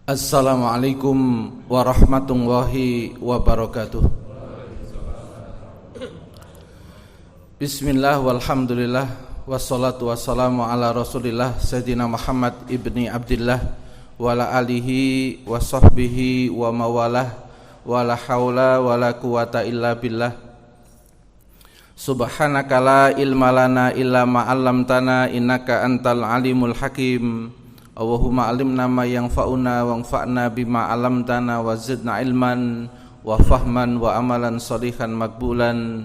Assalamualaikum warahmatullahi wabarakatuh. Bismillah walhamdulillah wassalatu wassalamu ala rasulillah Sayyidina Muhammad ibni Abdillah wa ala alihi wa sahbihi wa mawalah wa la hawla wa la quwata illa billah. Subhanaka la ilma lana illa ma 'allamtana innaka antal alimul hakim. Allahumma alimna ma yanfa'una wanfa'na bima 'allamtana wa zidna ilman wa fahman wa amalan shalihan makbulan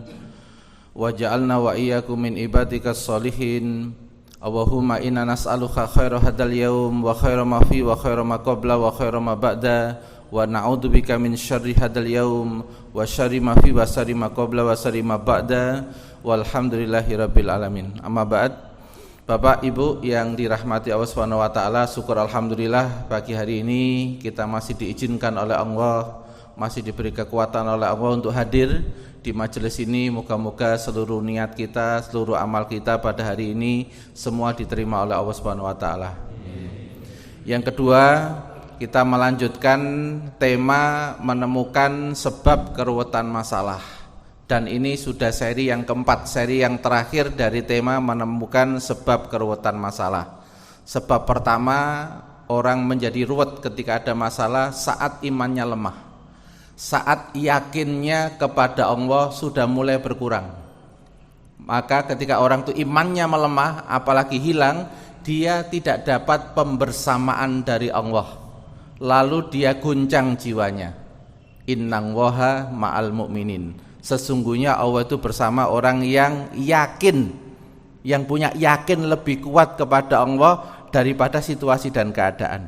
wa ja'alna wa iyyakum min ibadikas shalihin. Allahumma inna nas'aluka khaira hadzal yaum wa khaira ma fi wa khaira ma qabla wa khaira ma ba'da wa na'udzubika min syarri hadzal yaum wa syarri ma fi wa syarri ma qabla wa syarri ma ba'da walhamdulillahi rabbil alamin. Amma ba'd. Bapak Ibu yang dirahmati Allah Subhanahu wa taala, syukur alhamdulillah pagi hari ini kita masih diizinkan oleh Allah, masih diberi kekuatan oleh Allah untuk hadir di majelis ini. Moga-moga seluruh niat kita, seluruh amal kita pada hari ini semua diterima oleh Allah Subhanahu wa taala. Yang kedua, kita melanjutkan tema menemukan sebab keruwetan masalah. Dan ini sudah seri yang keempat, seri yang terakhir dari tema menemukan sebab keruwetan masalah. Sebab pertama, orang menjadi ruwet ketika ada masalah saat imannya lemah, saat yakinnya kepada Allah sudah mulai berkurang. Maka ketika orang itu imannya melemah, apalagi hilang, dia tidak dapat pembersamaan dari Allah, lalu dia guncang jiwanya. Innallaha ma'al mu'minin. Sesungguhnya Allah itu bersama orang yang yakin, yang punya yakin lebih kuat kepada Allah daripada situasi dan keadaan,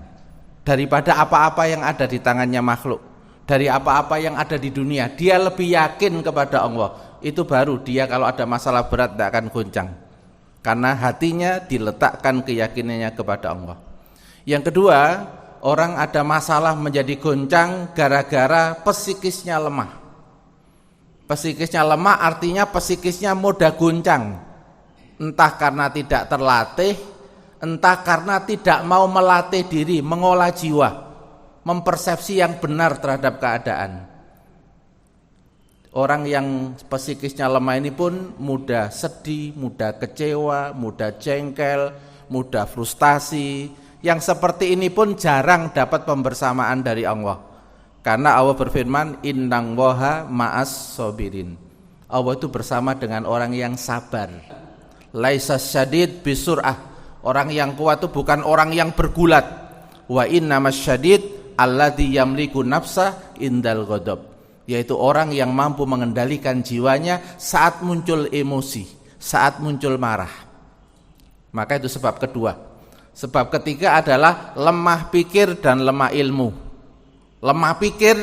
daripada apa-apa yang ada di tangannya makhluk, dari apa-apa yang ada di dunia. Dia lebih yakin kepada Allah. Itu baru dia kalau ada masalah berat tidak akan goncang, karena hatinya diletakkan keyakinannya kepada Allah. Yang kedua, orang ada masalah menjadi goncang gara-gara psikisnya lemah. Psikisnya lemah artinya psikisnya mudah goncang, entah karena tidak terlatih, entah karena tidak mau melatih diri, mengolah jiwa, mempersepsi yang benar terhadap keadaan. Orang yang psikisnya lemah ini pun mudah sedih, mudah kecewa, mudah jengkel, mudah frustasi. Yang seperti ini pun jarang dapat pembersamaan dari Allah. Karena Allah berfirman, innallaha ma'as sabirin. Allah itu bersama dengan orang yang sabar. Laisa syadid bisur'ah. Orang yang kuat itu bukan orang yang bergulat. Wa innamas syadid alladzi yamliku nafsa indal ghadab. Yaitu orang yang mampu mengendalikan jiwanya saat muncul emosi, saat muncul marah. Maka itu sebab kedua. Sebab ketiga adalah lemah pikir dan lemah ilmu. Lemah pikir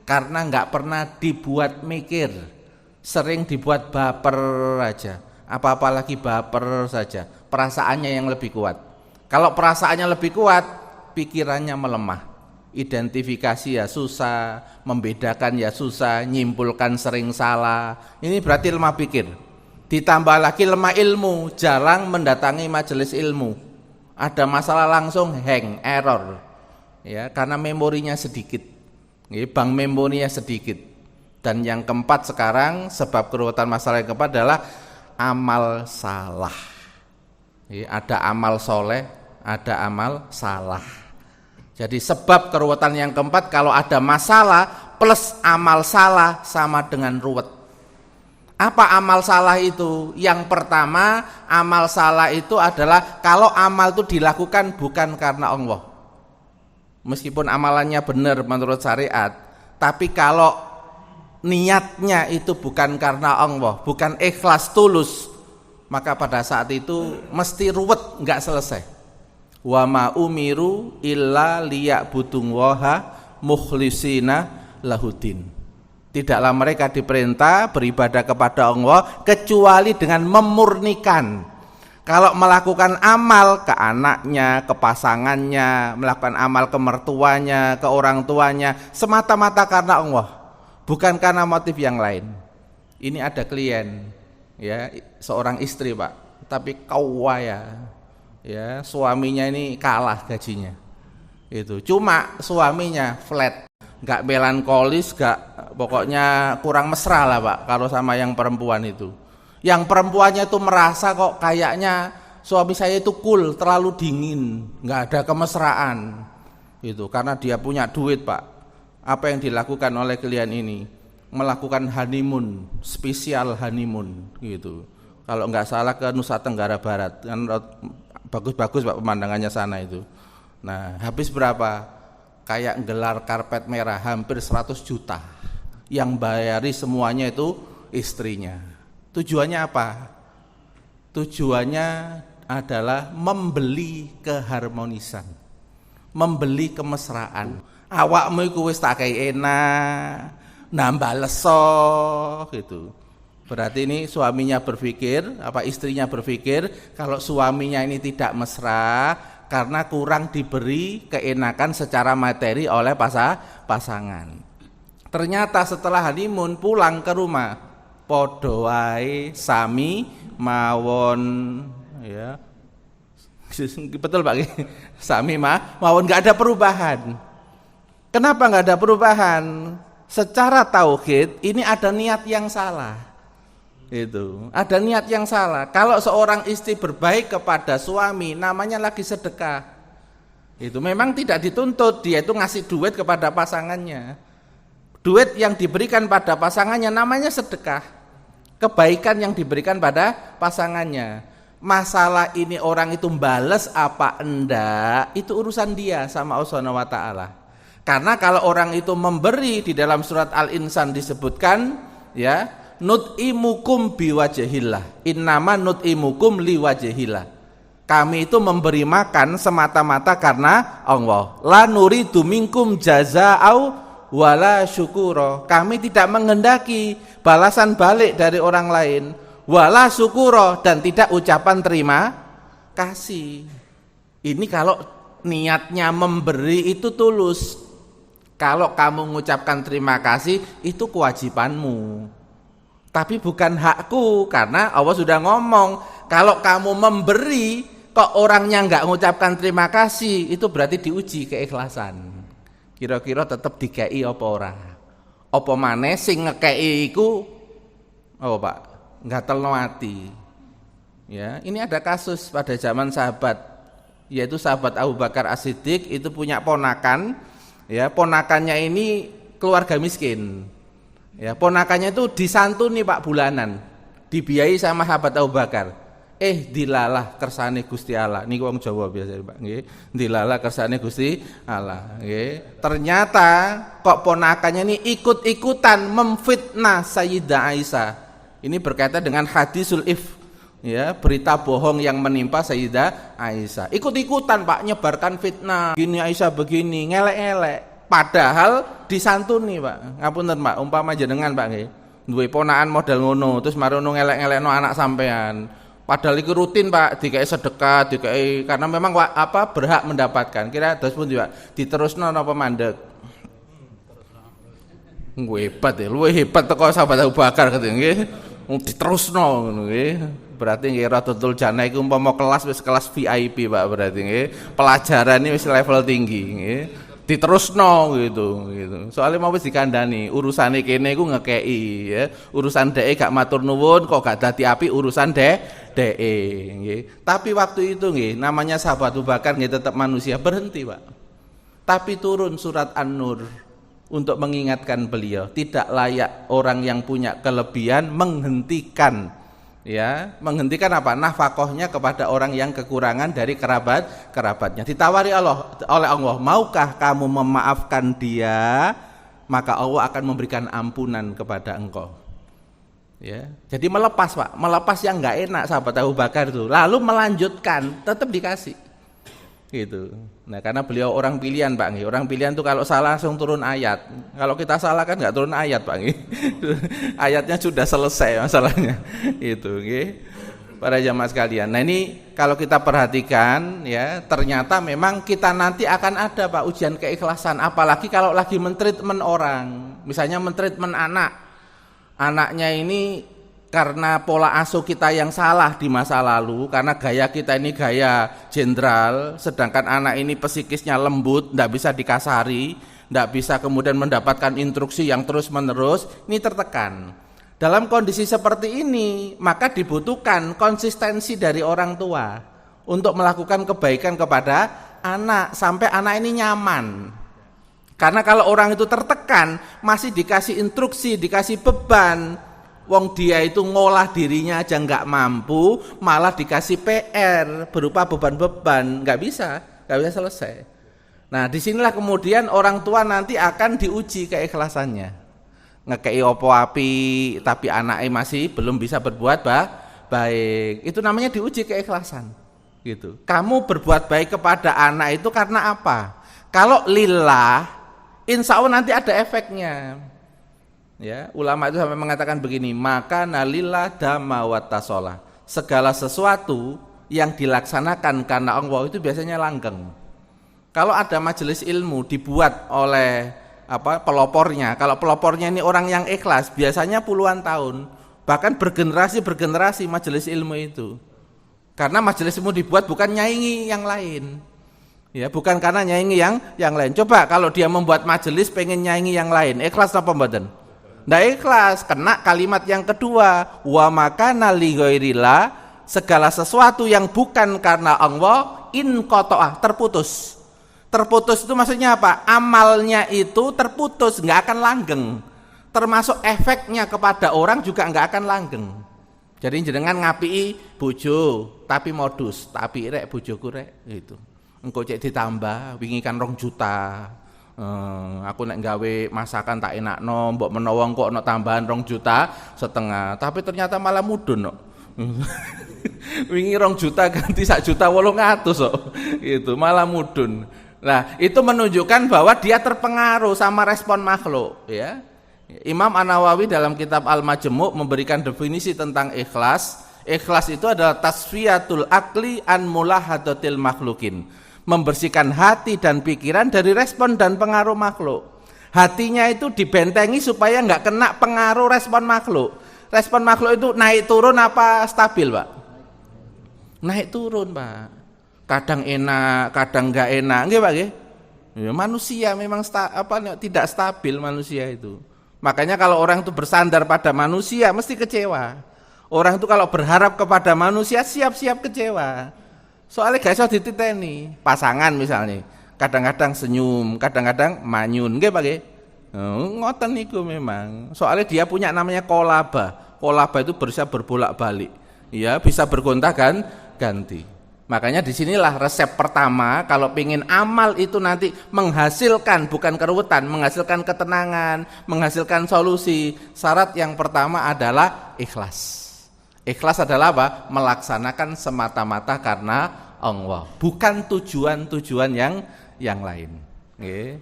karena nggak pernah dibuat mikir, sering dibuat baper aja, apa-apa lagi baper saja, perasaannya yang lebih kuat. Kalau perasaannya lebih kuat, pikirannya melemah, identifikasi ya susah, membedakan ya susah, nyimpulkan sering salah. Ini berarti lemah pikir. Ditambah lagi lemah ilmu, jarang mendatangi majelis ilmu, ada masalah langsung hang, error. Ya, karena memorinya sedikit, bank memorinya sedikit. Dan yang keempat sekarang, sebab keruwetan masalah yang keempat adalah amal salah. Ada amal soleh, ada amal salah. Jadi sebab keruwetan yang keempat, kalau ada masalah plus amal salah sama dengan ruwet. Apa amal salah itu? Yang pertama, amal salah itu adalah kalau amal itu dilakukan bukan karena Allah. Meskipun amalannya benar menurut syariat, tapi kalau niatnya itu bukan karena Allah, bukan ikhlas tulus, maka pada saat itu mesti ruwet, nggak selesai. Wa ma umiru illa liya'budullaha mukhlisina lahudin. Tidaklah mereka diperintah beribadah kepada Allah kecuali dengan memurnikan. Kalau melakukan amal ke anaknya, ke pasangannya, melakukan amal ke mertuanya, ke orang tuanya, semata-mata karena Allah, bukan karena motif yang lain. Ini ada klien, ya, seorang istri Pak, tapi kawaya, ya, suaminya ini kalah gajinya. Itu cuma suaminya flat, nggak melankolis, nggak, pokoknya kurang mesra lah Pak kalau sama yang perempuan itu. Yang perempuannya itu merasa kok kayaknya suami saya itu cool, terlalu dingin, nggak ada kemesraan. Itu karena dia punya duit Pak. Apa yang dilakukan oleh klien ini? Melakukan honeymoon, spesial honeymoon gitu. Kalau nggak salah ke Nusa Tenggara Barat, kan bagus-bagus Pak pemandangannya sana itu. Nah, habis berapa? Kayak gelar karpet merah hampir 100 juta. Yang bayari semuanya itu istrinya. Tujuannya apa? Tujuannya adalah membeli keharmonisan, membeli kemesraan. Awakmu iku wis tak kei enak, nambah leso gitu. Berarti ini suaminya berpikir, istrinya berpikir kalau suaminya ini tidak mesra karena kurang diberi keenakan secara materi oleh pasangan. Ternyata setelah honeymoon pulang ke rumah, podo wae sami mawon ya. Betul Pak, sami mawon, nggak ada perubahan. Kenapa nggak ada perubahan? Secara tauhid ini ada niat yang salah. Itu ada niat yang salah. Kalau seorang istri berbaik kepada suami, namanya lagi sedekah. Itu memang tidak dituntut dia itu ngasih duit kepada pasangannya. Duit yang diberikan pada pasangannya namanya sedekah. Kebaikan yang diberikan pada pasangannya. Masalah ini orang itu bales apa enggak, itu urusan dia sama Allah Subhanahu wa taala. Karena kalau orang itu memberi, di dalam surat Al-Insan disebutkan ya, nut'imukum biwajhillah, innama nut'imukum liwajhillah. Kami itu memberi makan semata-mata karena Allah. La nuridu minkum jazaa'u wala syukura. Kami tidak menghendaki balasan balik dari orang lain, wala syukura, dan tidak ucapan terima kasih. Ini kalau niatnya memberi itu tulus. Kalau kamu mengucapkan terima kasih itu kewajibanmu. Tapi bukan hakku, karena Allah sudah ngomong, kalau kamu memberi kok orangnya enggak mengucapkan terima kasih, itu berarti diuji keikhlasan. Kira-kira tetap dikei apa ora? Apa maneh sing ngekei iku Pak, ngatelno ati. Ya, ini ada kasus pada zaman sahabat, yaitu sahabat Abu Bakar As-Siddiq itu punya ponakan, ya, ponakannya ini keluarga miskin. Ya, ponakannya itu disantuni Pak bulanan, dibiayai sama sahabat Abu Bakar. Dilalah kersane Gusti Allah. Niku wong Jawa biasa Pak, nggih. Dilalah kersane Gusti Allah, nggih. Ternyata kok ponakannya ini ikut-ikutan memfitnah Sayyidah Aisyah. Ini berkaitan dengan hadisul if, ya, berita bohong yang menimpa Sayyidah Aisyah. Ikut-ikutan Pak nyebarkan fitnah. Gini Aisyah begini, ngelek-ngelek. Padahal disantuni Pak. Ngapunten Pak, umpama jenengan Pak nggih, duwe ponakan model ngono, terus marono ngelek-ngelekno anak sampean. Padahal itu rutin Pak, dikai sedekah, dikai, karena memang berhak mendapatkan. Kira terus pun Pak, diterusno napa mandek? Hebat ya, luwih hebat teko sahabat Abu Bakar katanya nggih. Diterusno ngono nggih. Berarti nggih Radhatul Jannah iku umpama kelas wis kelas VIP Pak, berarti nggih. Pelajaran ini wis level tinggi nggih. Diterusno gitu. Soalnya mau wis dikandani, urusane kene iku ngekei ya. Urusan dhek gak matur nuwun kok gak dadi apik urusan dhek nggih. Tapi waktu itu nggih namanya sahabat Abu Bakar nggih tetap manusia, berhenti Pak. Tapi turun surat An-Nur untuk mengingatkan beliau, tidak layak orang yang punya kelebihan menghentikan nafkahnya kepada orang yang kekurangan dari kerabatnya. Ditawari oleh Allah, maukah kamu memaafkan dia, maka Allah akan memberikan ampunan kepada engkau. Ya, jadi melepas Pak, melepas yang nggak enak sahabat Abu Bakar itu, lalu melanjutkan, tetap dikasih. Gitu. Nah, karena beliau orang pilihan Pak nggih. Orang pilihan itu kalau salah langsung turun ayat. Kalau kita salah kan nggak turun ayat Pak nggih. Ayatnya sudah selesai masalahnya. Itu nggih. Para jamaah sekalian. Nah, ini kalau kita perhatikan ya, ternyata memang kita nanti akan ada Pak ujian keikhlasan, apalagi kalau lagi mentreatment orang. Misalnya mentreatment anak. Anaknya ini karena pola asuh kita yang salah di masa lalu, karena gaya kita ini gaya jenderal, sedangkan anak ini psikisnya lembut, tidak bisa dikasari, tidak bisa kemudian mendapatkan instruksi yang terus menerus, ini tertekan. Dalam kondisi seperti ini, maka dibutuhkan konsistensi dari orang tua untuk melakukan kebaikan kepada anak, sampai anak ini nyaman. Karena kalau orang itu tertekan, masih dikasih instruksi, dikasih beban, wong dia itu ngolah dirinya aja nggak mampu, malah dikasih PR berupa beban-beban, nggak bisa selesai. Nah, disinilah kemudian orang tua nanti akan diuji keikhlasannya. Ngekei opo api, tapi anaknya masih belum bisa berbuat baik. Itu namanya diuji keikhlasan. Gitu. Kamu berbuat baik kepada anak itu karena apa? Kalau lillah, insya Allah nanti ada efeknya. Ya, ulama itu sampai mengatakan begini, maka nalillah dhamma wattasolah. Segala sesuatu yang dilaksanakan karena Allah itu biasanya langgeng. Kalau ada majelis ilmu dibuat oleh pelopornya, kalau pelopornya ini orang yang ikhlas, biasanya puluhan tahun, bahkan bergenerasi majelis ilmu itu. Karena majelis ilmu dibuat bukan nyaingi yang lain. Ya, bukan karena nyaingi yang lain. Coba kalau dia membuat majelis pengen nyaingi yang lain, ikhlas apa mboten? Ndak ikhlas, kena kalimat yang kedua, wa makana li ghairillah, segala sesuatu yang bukan karena Allah in qata'ah, terputus. Terputus itu maksudnya apa? Amalnya itu terputus, enggak akan langgeng. Termasuk efeknya kepada orang juga enggak akan langgeng. Jadi jenengan ngapii bojo, tapi modus, tapi rek bojoku rek gitu. Engko cek ditambah wingi kan 2 juta. Aku nek gawe masakan tak enakno, mbok menawa kok ono tambahan 2,5 juta, tapi ternyata malah mudun kok. Wingi 2 juta ganti 1,8 juta kok. Itu malah mudun. Nah, itu menunjukkan bahwa dia terpengaruh sama respon makhluk, ya. Imam An-Nawawi dalam kitab Al-Majmu' memberikan definisi tentang ikhlas. Ikhlas itu adalah tasfiyatul akli an mulahadatil makhlukin. Membersihkan hati dan pikiran dari respon dan pengaruh makhluk. Hatinya itu dibentengi supaya enggak kena pengaruh respon makhluk. Respon makhluk itu naik turun apa stabil, Pak? Naik turun, Pak. Kadang enak, kadang enggak enak. Nggih, Pak, nggih? Ya, manusia memang tidak stabil manusia itu. Makanya kalau orang itu bersandar pada manusia mesti kecewa. Orang itu kalau berharap kepada manusia siap-siap kecewa. Soalnya gak iso dititeni. Pasangan misalnya, kadang-kadang senyum, kadang-kadang manyun, nggih Pak nggih? Ngoten niku memang. Soalnya dia punya namanya kolaba. Kolaba itu bisa berbolak-balik. Ya, bisa bergonta-ganti. Makanya disinilah resep pertama kalau pengen amal itu nanti menghasilkan bukan keruwetan, menghasilkan ketenangan, menghasilkan solusi. Syarat yang pertama adalah ikhlas. Ikhlas adalah apa? Melaksanakan semata-mata karena Allah, bukan tujuan-tujuan yang lain. Nggih.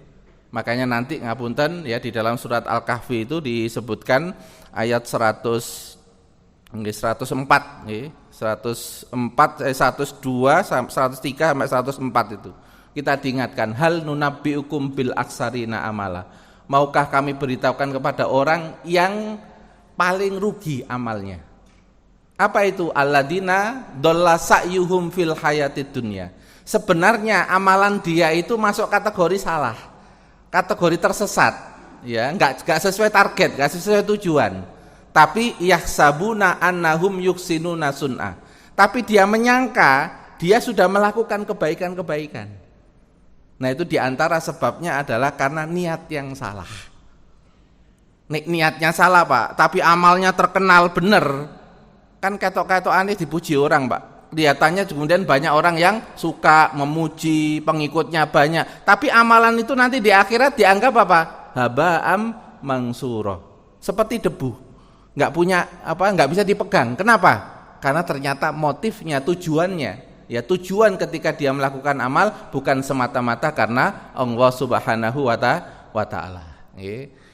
Makanya nanti ngapunten ya di dalam surat Al-Kahfi itu disebutkan ayat 104 nggih. 102 103 sampai 104 itu. Kita diingatkan hal nunabbiukum bil aksarina amala. Maukah kami beritahukan kepada orang yang paling rugi amalnya? Apa itu? Alladzina dhalla sa'yuhum fil hayatid dunya. Sebenarnya amalan dia itu masuk kategori salah. Kategori tersesat, ya, enggak sesuai target, enggak sesuai tujuan. Tapi yahsabuna annahum yuksinuna sun'a. Tapi dia menyangka dia sudah melakukan kebaikan-kebaikan. Nah, itu diantara sebabnya adalah karena niat yang salah. Niatnya salah, Pak, tapi amalnya terkenal benar. Kan ketok-ketok aneh dipuji orang, Pak. Kelihatannya kemudian banyak orang yang suka memuji, pengikutnya banyak. Tapi amalan itu nanti di akhirat dianggap apa? Haba'am mansura. Seperti debu. Enggak bisa dipegang. Kenapa? Karena ternyata motifnya, tujuannya, ya tujuan ketika dia melakukan amal bukan semata-mata karena Allah Subhanahu wa taala.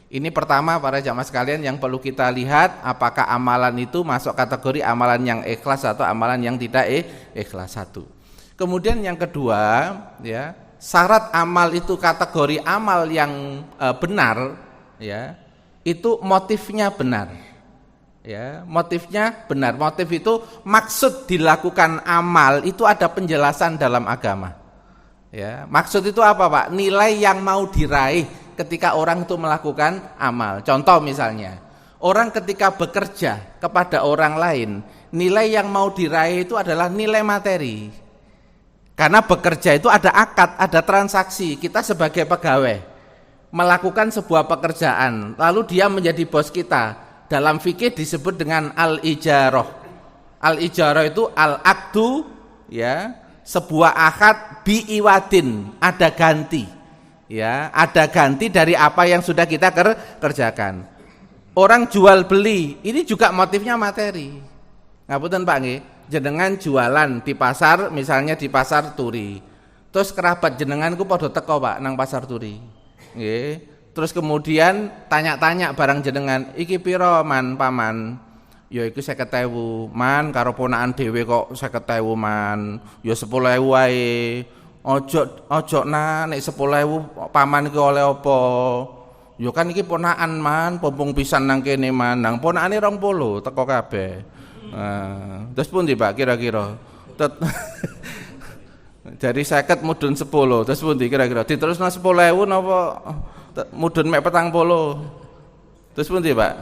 Ini pertama para jamaah sekalian yang perlu kita lihat, apakah amalan itu masuk kategori amalan yang ikhlas atau amalan yang tidak ikhlas. Satu. Kemudian yang kedua, ya, syarat amal itu kategori amal yang benar, ya, itu motifnya benar. Ya, motifnya benar. Motif itu maksud dilakukan amal itu ada penjelasan dalam agama. Ya, maksud itu apa, Pak? Nilai yang mau diraih ketika orang itu melakukan amal. Contoh misalnya, orang ketika bekerja kepada orang lain, nilai yang mau diraih itu adalah nilai materi. Karena bekerja itu ada akad, ada transaksi. Kita sebagai pegawai melakukan sebuah pekerjaan, lalu dia menjadi bos kita. Dalam fikih disebut dengan al-ijarah. Al-ijarah itu al-aqdu, ya, sebuah akad bi'iwadin, ada ganti. Ya, ada ganti dari apa yang sudah kita kerjakan. Orang jual beli, ini juga motifnya materi. Ngapunten Pak nggih, jenengan jualan di pasar, misalnya di pasar Turi. Terus kerabat jenengan ku padha teko Pak nang pasar Turi. Nggih. Terus kemudian tanya-tanya barang jenengan, iki piro man paman? Ya iku 50.000 man, karo ponakan dhewe kok 50.000 man. Ya 10.000 wae. Ojo nek 10.000 paman iki oleh apa? Ya kan iki ponakan man, pompong pisan nang kene man. Nang ponakane 20 teko kabeh. Nah, terus pundi Pak kira-kira? Jadi 50 mudun 10. Terus pundi kira-kira? Diterusno 10.000 napa mudun mek 40. Terus pundi, Pak?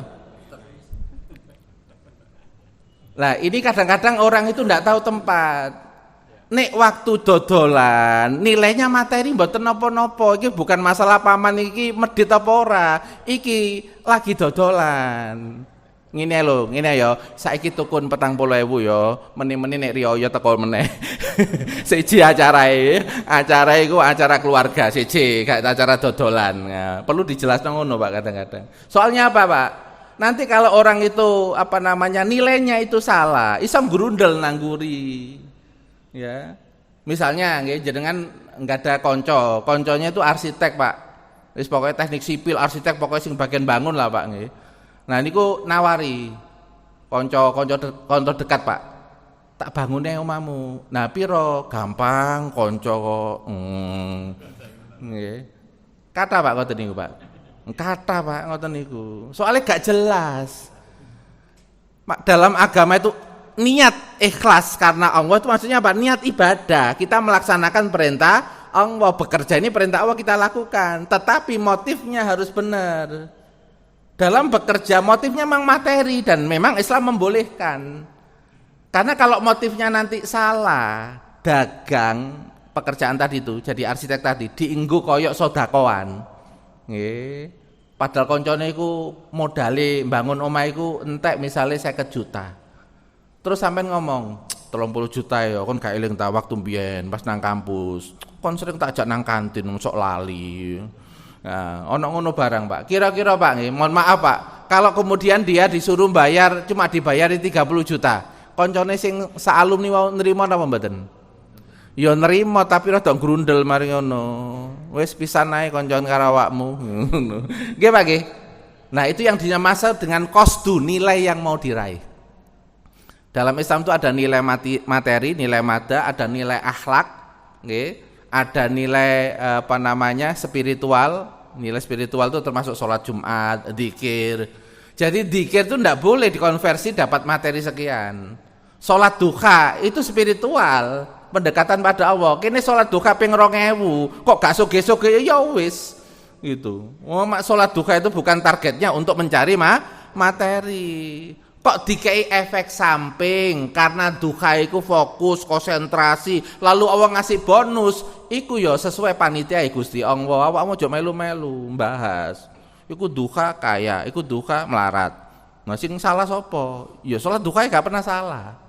Lah, ini kadang-kadang orang itu ndak tahu tempat. Nek waktu dodolan, nilainya materi mboten napa-napa. Iki bukan masalah paman iki medhit apa ora. Iki lagi dodolan. Ngene lho, ngene ya. Saiki tukun 40.000 ya. Meni-meni nek riyaya teko meneh. Siji acarae iku acara keluarga siji, gak acara dodolan. Ya, perlu dijelaskan ngono Pak kadang-kadang. Soalnya apa Pak? Nanti kalau orang itu nilainya itu salah, iso grundel nangguri. Ya. Misalnya nggih jenengan enggak ada konconya itu arsitek Pak. Wis pokoknya teknik sipil, arsitek pokoknya sing bagian bangun lah Pak nggih. Nah niku nawari konco dekat Pak. Tak bangune omamu. Nah piro? Gampang konco kok. Nggih. Kata Pak ngoten niku Pak. Kata Pak ngoten niku. Soalnya gak jelas. Dalam agama itu niat ikhlas karena Allah itu maksudnya apa? Niat ibadah. Kita melaksanakan perintah Allah, bekerja ini perintah Allah kita lakukan, tetapi motifnya harus benar. Dalam bekerja motifnya memang materi dan memang Islam membolehkan. Karena kalau motifnya nanti salah, dagang pekerjaan tadi itu, jadi arsitek tadi dienggo koyok sodakoan. Nggih. Padahal koncone iku modale mbangun omah iku entek misale 50 juta. Terus sampean ngomong, 30 juta ya kon gak eling ta waktu mbiyen pas nang kampus. Kon sering tak ajak nang kantin sok lali. Nah, ono ngono barang Pak. Kira-kira Pak nggih, mohon maaf Pak. Kalau kemudian dia disuruh bayar cuma dibayari 30 juta. Koncone sing saalumni wau nrimo napa mboten? Ya nrimo tapi rada grundel mari ngono. Wis pisan ae koncon karo awakmu ngono. Nggih Pak nggih. Nah, itu yang dimaksud dengan qasdu, nilai yang mau diraih. Dalam Islam itu ada nilai materi, nilai mada, ada nilai akhlak, nggih. Ada nilai spiritual. Nilai spiritual itu termasuk sholat Jumat, dzikir. Jadi dzikir itu tidak boleh dikonversi dapat materi sekian. Sholat duha itu spiritual, pendekatan pada Allah. Kini sholat duha ping 2000, kok gak soge-soge ya wis gitu. Sholat duha itu bukan targetnya untuk mencari materi. Kok dikei efek samping karena duha iku fokus, konsentrasi, lalu Allah ngasih bonus, iku ya sesuai panitia Gusti Allah. Awakmu aja melu-melu bahas. Iku duha kaya, iku duha melarat. Nah sing salah sapa? Ya salat duha gak pernah salah.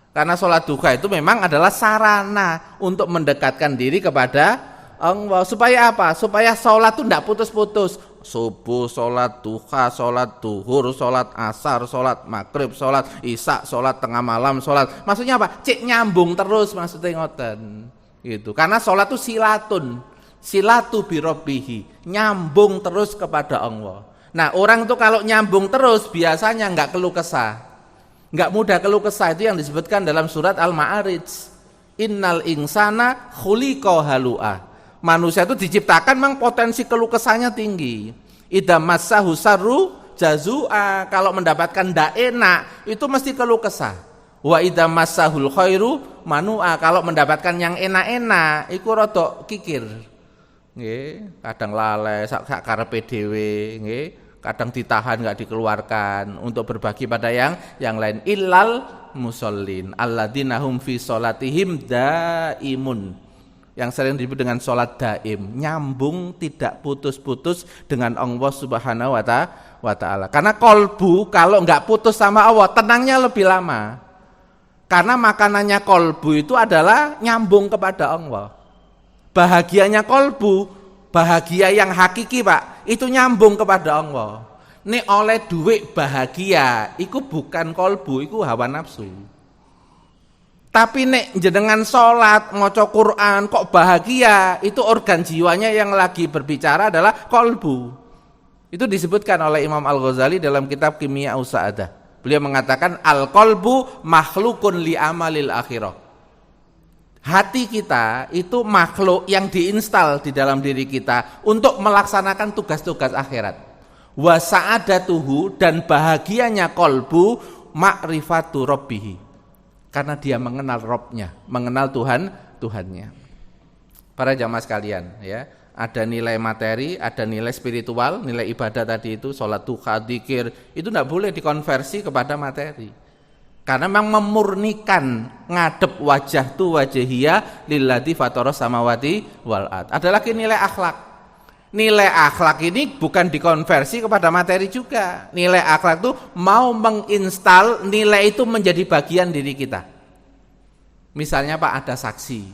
Karena salat duha itu memang adalah sarana untuk mendekatkan diri kepada Allah. Supaya apa? Supaya salat itu ndak putus-putus. Subuh salat duha, salat duhur, salat asar, salat maghrib, salat isya, salat tengah malam, salat. Maksudnya apa? Cek nyambung terus maksudnya ngoten. Gitu. Karena salat itu silatun. Silatu birabbihi, nyambung terus kepada Allah. Nah, orang itu kalau nyambung terus biasanya enggak keluh kesah. Enggak mudah keluh kesah, itu yang disebutkan dalam surat Al-Ma'arij. Innal insana khuliqa halu'a. Manusia itu diciptakan memang potensi keluh kesahnya tinggi. Idza massahu sarru jazua, kalau mendapatkan ndak enak itu mesti keluh kesah. Wa idza massahul khairu manua, kalau mendapatkan yang enak-enak iku rada kikir. Nggih, kadang lalai sak karepe dhewe, nggih. Kadang ditahan enggak dikeluarkan untuk berbagi pada yang lain. Illal musallin alladzina hum fi sholatihim daimun. Yang sering disebut dengan sholat daim, nyambung tidak putus-putus dengan Allah Subhanahu wa taala. Karena kolbu kalau enggak putus sama Allah, tenangnya lebih lama. Karena makanannya kolbu itu adalah nyambung kepada Allah. Bahagianya kolbu, bahagia yang hakiki Pak, itu nyambung kepada Allah. Nek oleh duit bahagia, itu bukan kolbu, itu hawa nafsu. Tapi nek jenengan sholat, maca Quran, kok bahagia, itu organ jiwanya yang lagi berbicara adalah kolbu. Itu disebutkan oleh Imam Al-Ghazali dalam kitab Kimia Usa'adah. Beliau mengatakan al-qalbu makhlukun li amalil akhirah. Hati kita itu makhluk yang diinstal di dalam diri kita untuk melaksanakan tugas-tugas akhirat. Wa sa'adatuhu, dan bahagianya kolbu ma'rifatu rabbihi. Karena dia mengenal Rabbnya, mengenal Tuhannya. Para jamaah sekalian, ya, ada nilai materi, ada nilai spiritual, nilai ibadah tadi itu, sholat duha, dzikir, itu tidak boleh dikonversi kepada materi. Karena memang memurnikan ngadep wajah tu wajahiyah lilladzi fatara samawati wal ard. Ada lagi nilai akhlak. Nilai akhlak ini bukan dikonversi kepada materi juga. Nilai akhlak itu mau menginstal nilai itu menjadi bagian diri kita. Misalnya Pak, ada saksi.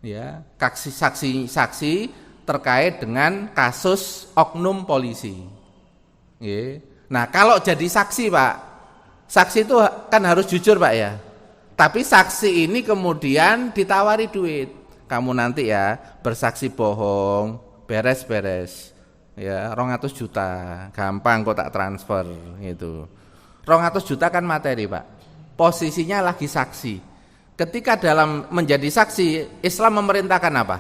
Ya, saksi terkait dengan kasus oknum polisi. Nah, kalau jadi saksi Pak, saksi itu kan harus jujur Pak ya. Tapi saksi ini kemudian ditawari duit. Kamu nanti ya bersaksi bohong, beres-beres. Ya, 200 juta. Gampang kok tak transfer gitu. 200 juta kan materi Pak. Posisinya lagi saksi. Ketika dalam menjadi saksi, Islam memerintahkan apa?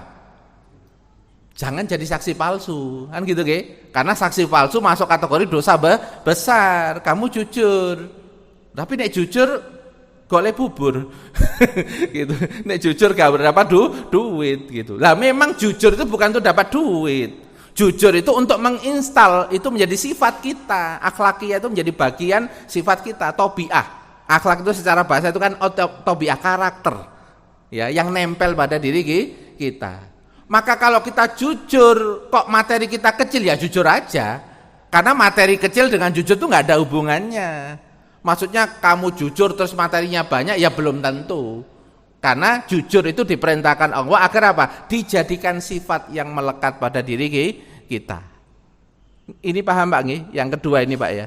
Jangan jadi saksi palsu. Kan gitu ke? Karena saksi palsu masuk kategori dosa besar. Kamu jujur. Tapi nek jujur golek bubur. Gitu. Nek jujur gak berdapat duit gitu. Lah memang jujur itu bukan untuk dapat duit. Jujur itu untuk menginstal, itu menjadi sifat kita. Akhlakiyah itu menjadi bagian sifat kita, tobiah. Akhlak itu secara bahasa itu kan tobiah, karakter. Ya, yang nempel pada diri kita. Maka kalau kita jujur, kok materi kita kecil, ya jujur aja. Karena materi kecil dengan jujur itu nggak ada hubungannya. Maksudnya kamu jujur terus materinya banyak, ya belum tentu. Karena jujur itu diperintahkan Allah agar apa? Dijadikan sifat yang melekat pada diri kita. Ini paham Pak nggih? Yang kedua ini Pak ya.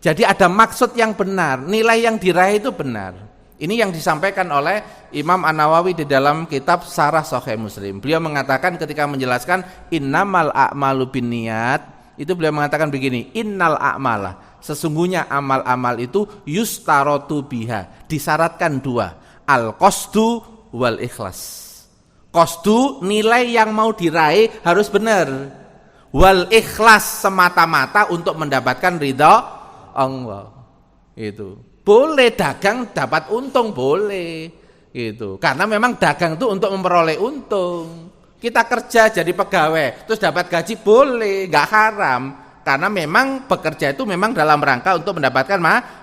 Jadi ada maksud yang benar, nilai yang diraih itu benar. Ini yang disampaikan oleh Imam An-Nawawi di dalam kitab Syarah Sahih Muslim. Beliau mengatakan ketika menjelaskan innamal a'malu binniyat, itu beliau mengatakan begini, innal a'mala, sesungguhnya amal-amal itu yustarotu biha, disyaratkan dua, al-qasdu wal ikhlas. Qasdu, nilai yang mau diraih harus benar. Wal ikhlas, semata-mata untuk mendapatkan ridha Allah. Itu. Boleh dagang dapat untung, boleh. Gitu. Karena memang dagang itu untuk memperoleh untung. Kita kerja jadi pegawai terus dapat gaji, boleh, enggak haram. Karena memang bekerja itu memang dalam rangka untuk mendapatkan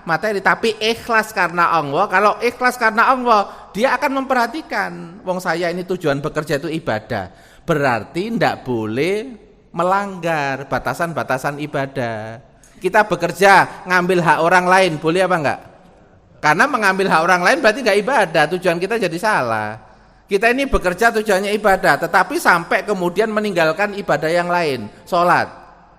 materi, tapi ikhlas karena Allah. Kalau ikhlas karena Allah, dia akan memperhatikan, wong saya ini tujuan bekerja itu ibadah. Berarti enggak boleh melanggar batasan-batasan ibadah. Kita bekerja ngambil hak orang lain, boleh apa enggak? Karena mengambil hak orang lain berarti enggak ibadah, tujuan kita jadi salah. Kita ini bekerja tujuannya ibadah, tetapi sampai kemudian meninggalkan ibadah yang lain, sholat.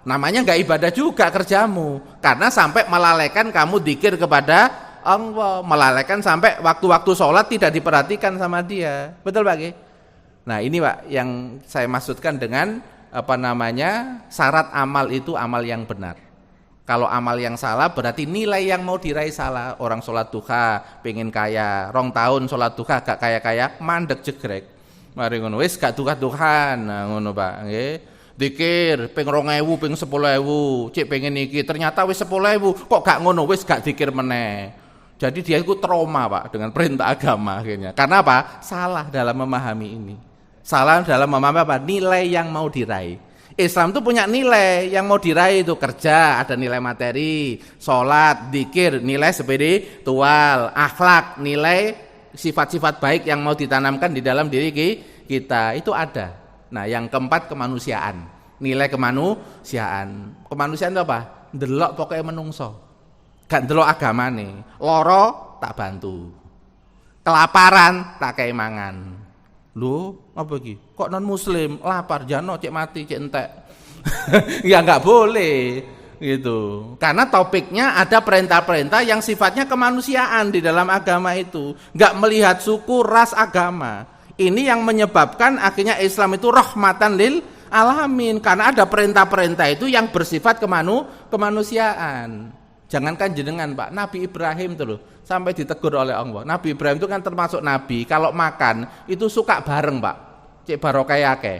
Namanya enggak ibadah juga kerjamu, karena sampai melalaikan kamu dzikir kepada Allah, melalaikan sampai waktu-waktu sholat tidak diperhatikan sama dia. Betul Pak? Nah ini Pak yang saya maksudkan dengan syarat amal itu amal yang benar. Kalau amal yang salah berarti nilai yang mau diraih salah. Orang sholat duha pengen kaya, 2 tahun sholat duha gak kaya-kaya, mandek jegrek. Mari ngono wis gak duha-duhan, nah ngono Pak nggih. Dikir ping 2000, ping 10.000, cek pengen iki, ternyata wis 10.000, kok gak ngono, wis gak dikir meneh. Jadi dia itu trauma Pak dengan perintah agama akhirnya. Karena apa? Salah dalam memahami ini. Salah dalam memahami apa? Nilai yang mau diraih. Islam itu punya nilai yang mau diraih itu kerja, ada nilai materi, sholat, dzikir, nilai spiritual, akhlak, nilai sifat-sifat baik yang mau ditanamkan di dalam diri kita itu ada. Nah, yang keempat kemanusiaan, nilai kemanusiaan. Kemanusiaan itu apa? Ndelok pokoknya menungso, gak ndelok agamane. Loro tak bantu, kelaparan tak kei mangan. Loh, apa iki? Kok non muslim lapar jano cek mati cek entek. Ya nggak boleh gitu. Karena topiknya ada perintah-perintah yang sifatnya kemanusiaan di dalam agama itu, nggak melihat suku, ras, agama. Ini yang menyebabkan akhirnya Islam itu rahmatan lil alamin, karena ada perintah-perintah itu yang bersifat kemanusiaan. Jangankan jenengan Pak, Nabi Ibrahim tuh loh, sampai ditegur oleh Allah. Nabi Ibrahim itu kan termasuk nabi, kalau makan itu suka bareng Pak, cek barokayake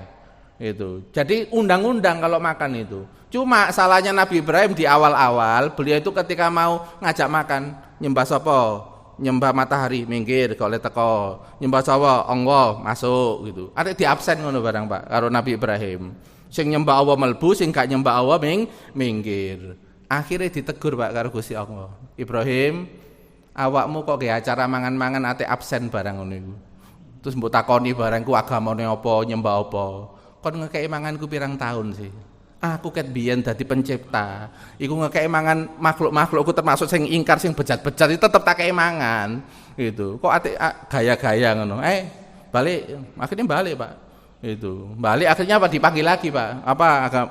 itu. Jadi undang-undang kalau makan itu. Cuma salahnya Nabi Ibrahim di awal-awal, beliau itu ketika mau ngajak makan, nyembah sopo, nyembah matahari, minggir kalau teko, nyembah sawa, Allah masuk gitu. Ada di absen ngono barang Pak, karo Nabi Ibrahim. Sing nyembah Allah melbu, sing gak nyembah Allah minggir. Akhirnya ditegur Pak karo Gusti Allah. Ibrahim, awakmu kok gaya acara mangan-mangan ate absen barang ngono iku. Terus mbok takoni barangku agamane apa, nyembah apa. Kon ngekeki manganku pirang tahun sih. Aku ket biyen dadi pencipta. Iku ngekeki mangan makhluk-makhlukku termasuk sing ingkar sing bejat-bejat itu tetep tak kei mangan. Gitu. Kok ate gaya-gaya ngono. Balik, akhirnya balik Pak. Itu. Balik akhirnya apa dipanggil lagi Pak. Apa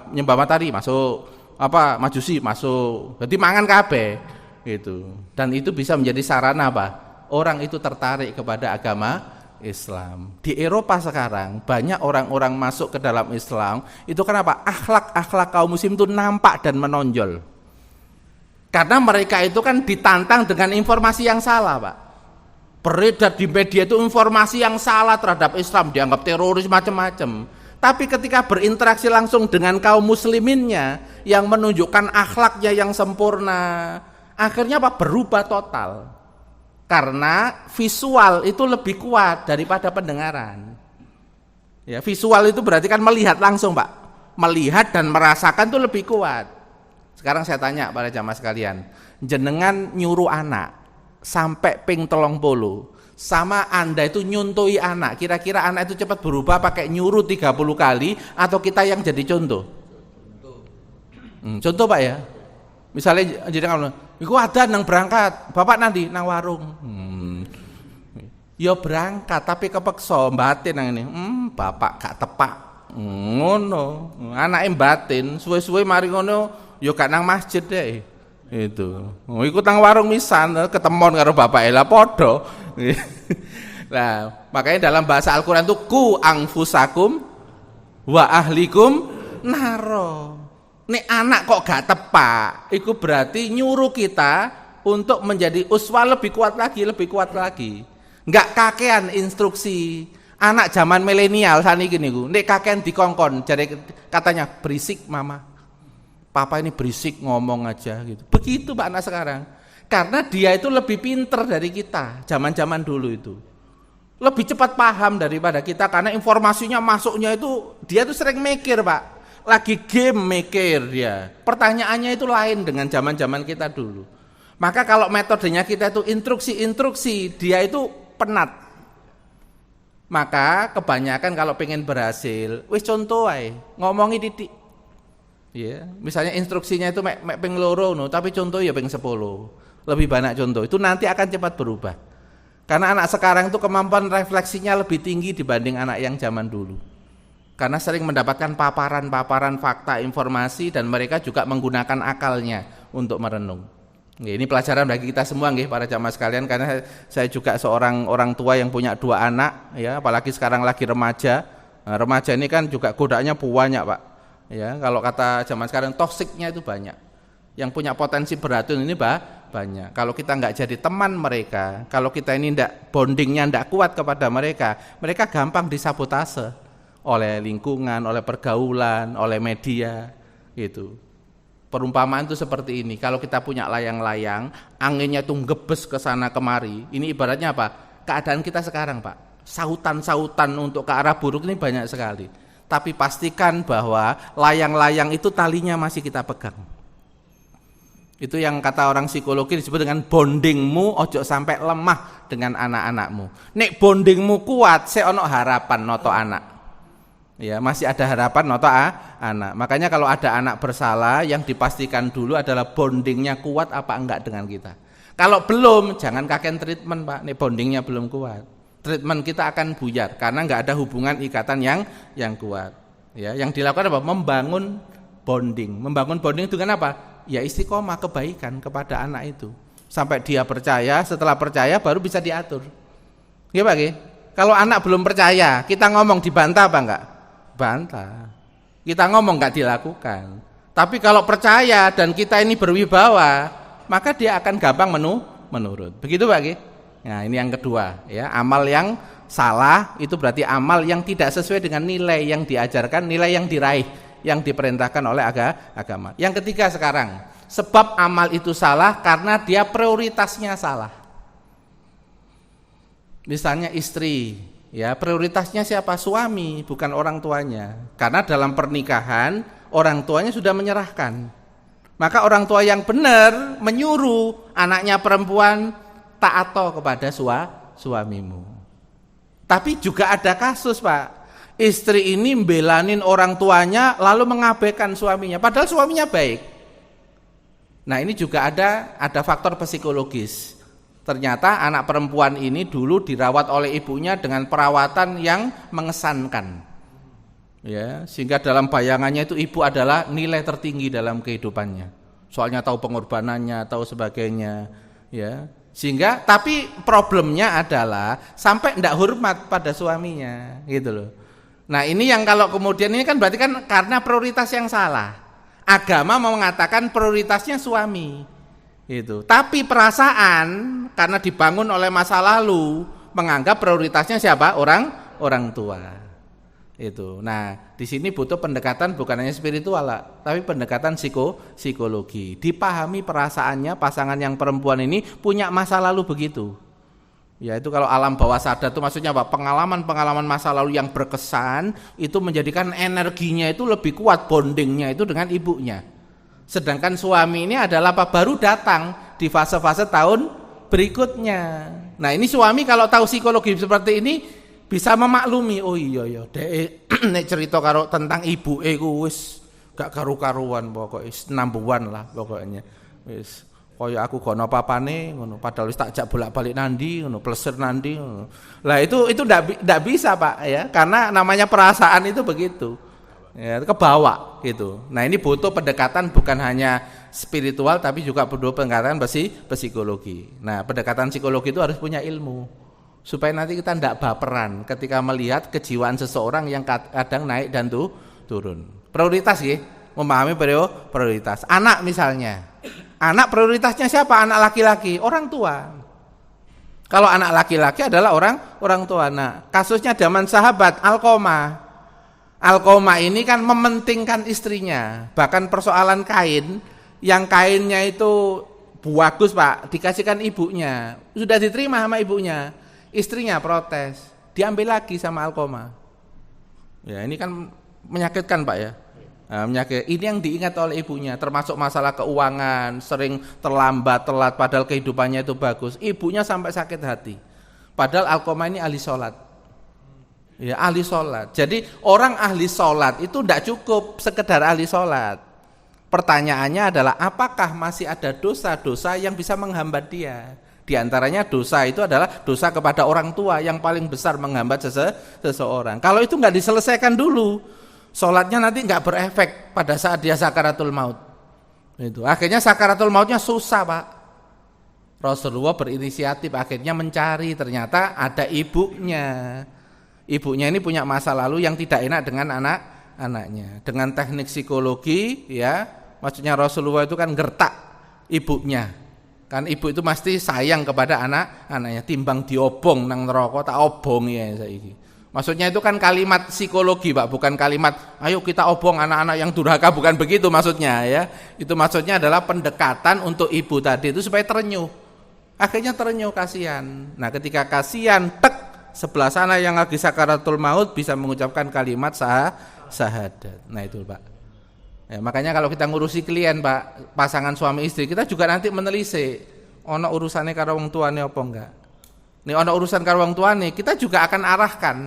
nyembah matahari masuk. Apa majusi masuk, jadi mangan kabeh gitu. Dan itu bisa menjadi sarana apa? Orang itu tertarik kepada agama Islam. Di Eropa sekarang banyak orang-orang masuk ke dalam Islam itu kenapa? Akhlak kaum muslim itu nampak dan menonjol. Karena mereka itu kan ditantang dengan informasi yang salah Pak. Beredar di media itu informasi yang salah terhadap Islam, dianggap teroris macam-macam. Tapi ketika berinteraksi langsung dengan kaum musliminnya yang menunjukkan akhlaknya yang sempurna, akhirnya apa? Berubah total. Karena visual itu lebih kuat daripada pendengaran. Ya, visual itu berarti kan melihat langsung Pak. Melihat dan merasakan itu lebih kuat. Sekarang saya tanya para jamaah sekalian, jenengan nyuruh anak sampai ping 30 sama Anda itu nyuntui anak, kira-kira anak itu cepat berubah pakai nyuruh 30 kali atau kita yang jadi contoh? Contoh Pak ya. Misalnya jadi kalau iku ada nang berangkat, Bapak nanti nang warung. Ya berangkat tapi kepeksa batin nang ini. Bapak gak tepak. Ngono. Anake batin, suwe-suwe mari ngono ya gak nang masjid deh. Itu. Ikut nang warung misan ketemon karo bapak lah padha. Nah, makanya dalam bahasa Al-Qur'an itu ku anfusakum wa ahlikum naro. Nek anak kok gak tepak, itu berarti nyuruh kita untuk menjadi uswah lebih kuat lagi. Enggak kakean instruksi. Anak zaman milenial saniki niku, nek kakean dikongkon, jadi katanya berisik mama. Papa ini berisik ngomong aja gitu. Begitu Pak anak sekarang. Karena dia itu lebih pinter dari kita zaman-zaman dulu itu. Lebih cepat paham daripada kita karena informasinya masuknya itu dia tuh sering mikir Pak. Lagi game mikir dia. Pertanyaannya itu lain dengan zaman-zaman kita dulu. Maka kalau metodenya kita itu instruksi, dia itu penat. Maka kebanyakan kalau pengen berhasil, wis contoh ae, ngomongi titik. Ya, misalnya instruksinya itu mek ping 2 no, tapi contoh ya ping 10. Lebih banyak contoh. Itu nanti akan cepat berubah. Karena anak sekarang itu kemampuan refleksinya lebih tinggi dibanding anak yang zaman dulu. Karena sering mendapatkan paparan fakta, informasi dan mereka juga menggunakan akalnya untuk merenung. Ini pelajaran bagi kita semua nggih para jamaah sekalian, karena saya juga seorang orang tua yang punya 2 anak ya, apalagi sekarang lagi remaja. Nah, remaja ini kan juga godaannya banyak, Pak. Ya, kalau kata zaman sekarang toksiknya itu banyak. Yang punya potensi beracun ini banyak. Kalau kita nggak jadi teman mereka, kalau kita ini bondingnya nggak kuat kepada mereka, mereka gampang disabotase oleh lingkungan, oleh pergaulan, oleh media itu. Perumpamaan itu seperti ini. Kalau kita punya layang-layang, anginnya itu ngebes ke sana kemari. Ini ibaratnya apa? Keadaan kita sekarang, Pak. Sautan-sautan untuk ke arah buruk ini banyak sekali. Tapi pastikan bahwa layang-layang itu talinya masih kita pegang. Itu yang kata orang psikologi disebut dengan bondingmu ojo sampai lemah dengan anak-anakmu. Nek bondingmu kuat, saya ono harapan noto anak. Ya, masih ada harapan noto anak. Makanya kalau ada anak bersalah, yang dipastikan dulu adalah bondingnya kuat apa enggak dengan kita. Kalau belum, jangan kakek treatment, Pak. Nih bondingnya belum kuat. Treatment kita akan buyar karena enggak ada hubungan ikatan yang kuat. Ya, yang dilakukan apa? Membangun bonding. Membangun bonding dengan apa? Ya istiqomah kebaikan kepada anak itu. Sampai dia percaya, setelah percaya baru bisa diatur. Ya, Pak. Kalau anak belum percaya, kita ngomong dibantah apa enggak? Bantah. Kita ngomong nggak dilakukan. Tapi kalau percaya dan kita ini berwibawa, maka dia akan gampang menurut. Begitu, Pak. Nah, ini yang kedua, ya. Amal yang salah itu berarti amal yang tidak sesuai dengan nilai yang diajarkan, nilai yang diraih, yang diperintahkan oleh agama. Yang ketiga sekarang, sebab amal itu salah karena dia prioritasnya salah. Misalnya istri, ya, prioritasnya siapa? Suami, bukan orang tuanya. Karena dalam pernikahan orang tuanya sudah menyerahkan. Maka orang tua yang benar menyuruh anaknya perempuan taat kepada suamimu. Tapi juga ada kasus, Pak. Istri ini membelanin orang tuanya lalu mengabaikan suaminya, padahal suaminya baik. Nah, ini juga ada faktor psikologis. Ternyata anak perempuan ini dulu dirawat oleh ibunya dengan perawatan yang mengesankan, ya, sehingga dalam bayangannya itu ibu adalah nilai tertinggi dalam kehidupannya. Soalnya tahu pengorbanannya, tahu sebagainya, ya. Sehingga tapi problemnya adalah sampai tidak hormat pada suaminya, gitu loh. Nah, ini yang kalau kemudian ini kan berarti kan karena prioritas yang salah. Agama mau mengatakan prioritasnya suami. Itu. Tapi perasaan karena dibangun oleh masa lalu menganggap prioritasnya siapa? Orang tua. Itu. Nah, di sini butuh pendekatan bukan hanya spiritual, tapi pendekatan psikologi. Dipahami perasaannya pasangan yang perempuan ini punya masa lalu begitu. Ya, itu kalau alam bawah sadar itu maksudnya apa? Pengalaman masa lalu yang berkesan itu menjadikan energinya itu lebih kuat, bondingnya itu dengan ibunya. Sedangkan suami ini adalah apa? Baru datang di fase-fase tahun berikutnya. Nah, ini suami kalau tahu psikologi seperti ini bisa memaklumi. Oh iya dek nek cerita karo tentang ibu ku wis gak karu-karuan pokoke nambuan lah pokoknya. Wis kaya aku gono papane ngono padahal wis tak jak bolak-balik nandi ngono plesir nandi ngono. Lah itu ndak bisa, Pak, ya. Karena namanya perasaan itu begitu. Ya, kebawa gitu. Nah, ini butuh pendekatan bukan hanya spiritual tapi juga butuh pendekatan psikologi. Nah, pendekatan psikologi itu harus punya ilmu supaya nanti kita tidak baperan ketika melihat kejiwaan seseorang yang kadang naik dan turun. Prioritas ya, memahami prioritas. Anak misalnya, anak prioritasnya siapa? Anak laki-laki, orang tua. Kalau anak laki-laki adalah orang tua. Nah, kasusnya zaman sahabat Alqomah ini kan mementingkan istrinya. Bahkan persoalan kain, yang kainnya itu bagus, Pak, dikasihkan ibunya. Sudah diterima sama ibunya. Istrinya protes, diambil lagi sama Alqomah. Ya, ini kan menyakitkan, Pak, ya. Nah, ini yang diingat oleh ibunya, termasuk masalah keuangan, sering terlambat, telat, padahal kehidupannya itu bagus. Ibunya sampai sakit hati. Padahal Alqomah ini ahli sholat. Ya, ahli sholat. Jadi orang ahli sholat itu tidak cukup sekedar ahli sholat. Pertanyaannya adalah apakah masih ada dosa-dosa yang bisa menghambat dia? Di antaranya dosa itu adalah dosa kepada orang tua yang paling besar menghambat seseorang. Kalau itu nggak diselesaikan dulu, sholatnya nanti nggak berefek pada saat dia sakaratul maut. Itu akhirnya sakaratul mautnya susah, Pak. Rasulullah berinisiatif akhirnya mencari, ternyata ada ibunya. Ibunya ini punya masa lalu yang tidak enak dengan anaknya. Dengan teknik psikologi, ya, maksudnya Rasulullah itu kan gertak ibunya. Kan ibu itu pasti sayang kepada anaknya, timbang diobong nang neraka tak obong ya saiki. Maksudnya itu kan kalimat psikologi Pak, bukan kalimat ayo kita obong anak-anak yang durhaka, bukan begitu maksudnya ya. Itu maksudnya adalah pendekatan untuk ibu tadi itu supaya terenyuh. Akhirnya terenyuh, kasihan. Nah ketika kasihan, tek, sebelah sana yang lagi sakaratul maut bisa mengucapkan kalimat syahadat. Nah itu Pak. Ya, makanya kalau kita ngurusi klien Pak, pasangan suami istri, kita juga nanti menelisik ono urusannya karo wong tuane apa enggak. Nih ono urusan karo wong tuane, kita juga akan arahkan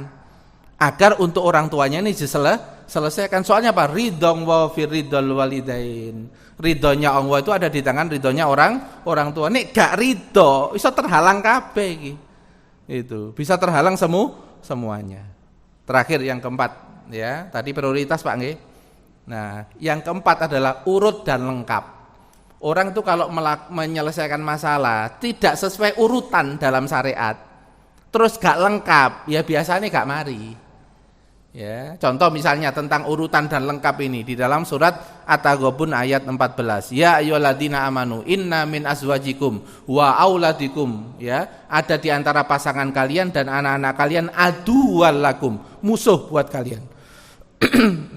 agar untuk orang tuanya ini selesaikan. Soalnya apa? Ridhon wa fi ridhol walidain. Ridhonya Allah itu ada di tangan ridhonya orang tua. Nek gak ridho, iso terhalang kabeh iki. Itu, bisa terhalang semuanya. Terakhir yang keempat ya, tadi prioritas Pak nggih. Nah, yang keempat adalah urut dan lengkap. Orang itu kalau menyelesaikan masalah tidak sesuai urutan dalam syariat, terus gak lengkap, ya biasanya gak mari. Ya, contoh misalnya tentang urutan dan lengkap ini di dalam surat At-Taghabun ayat 14. Ya ayyuhalladzina amanu inna min azwajikum wa auladikum, ya, ada di antara pasangan kalian dan anak-anak kalian aduwwal lakum, musuh buat kalian.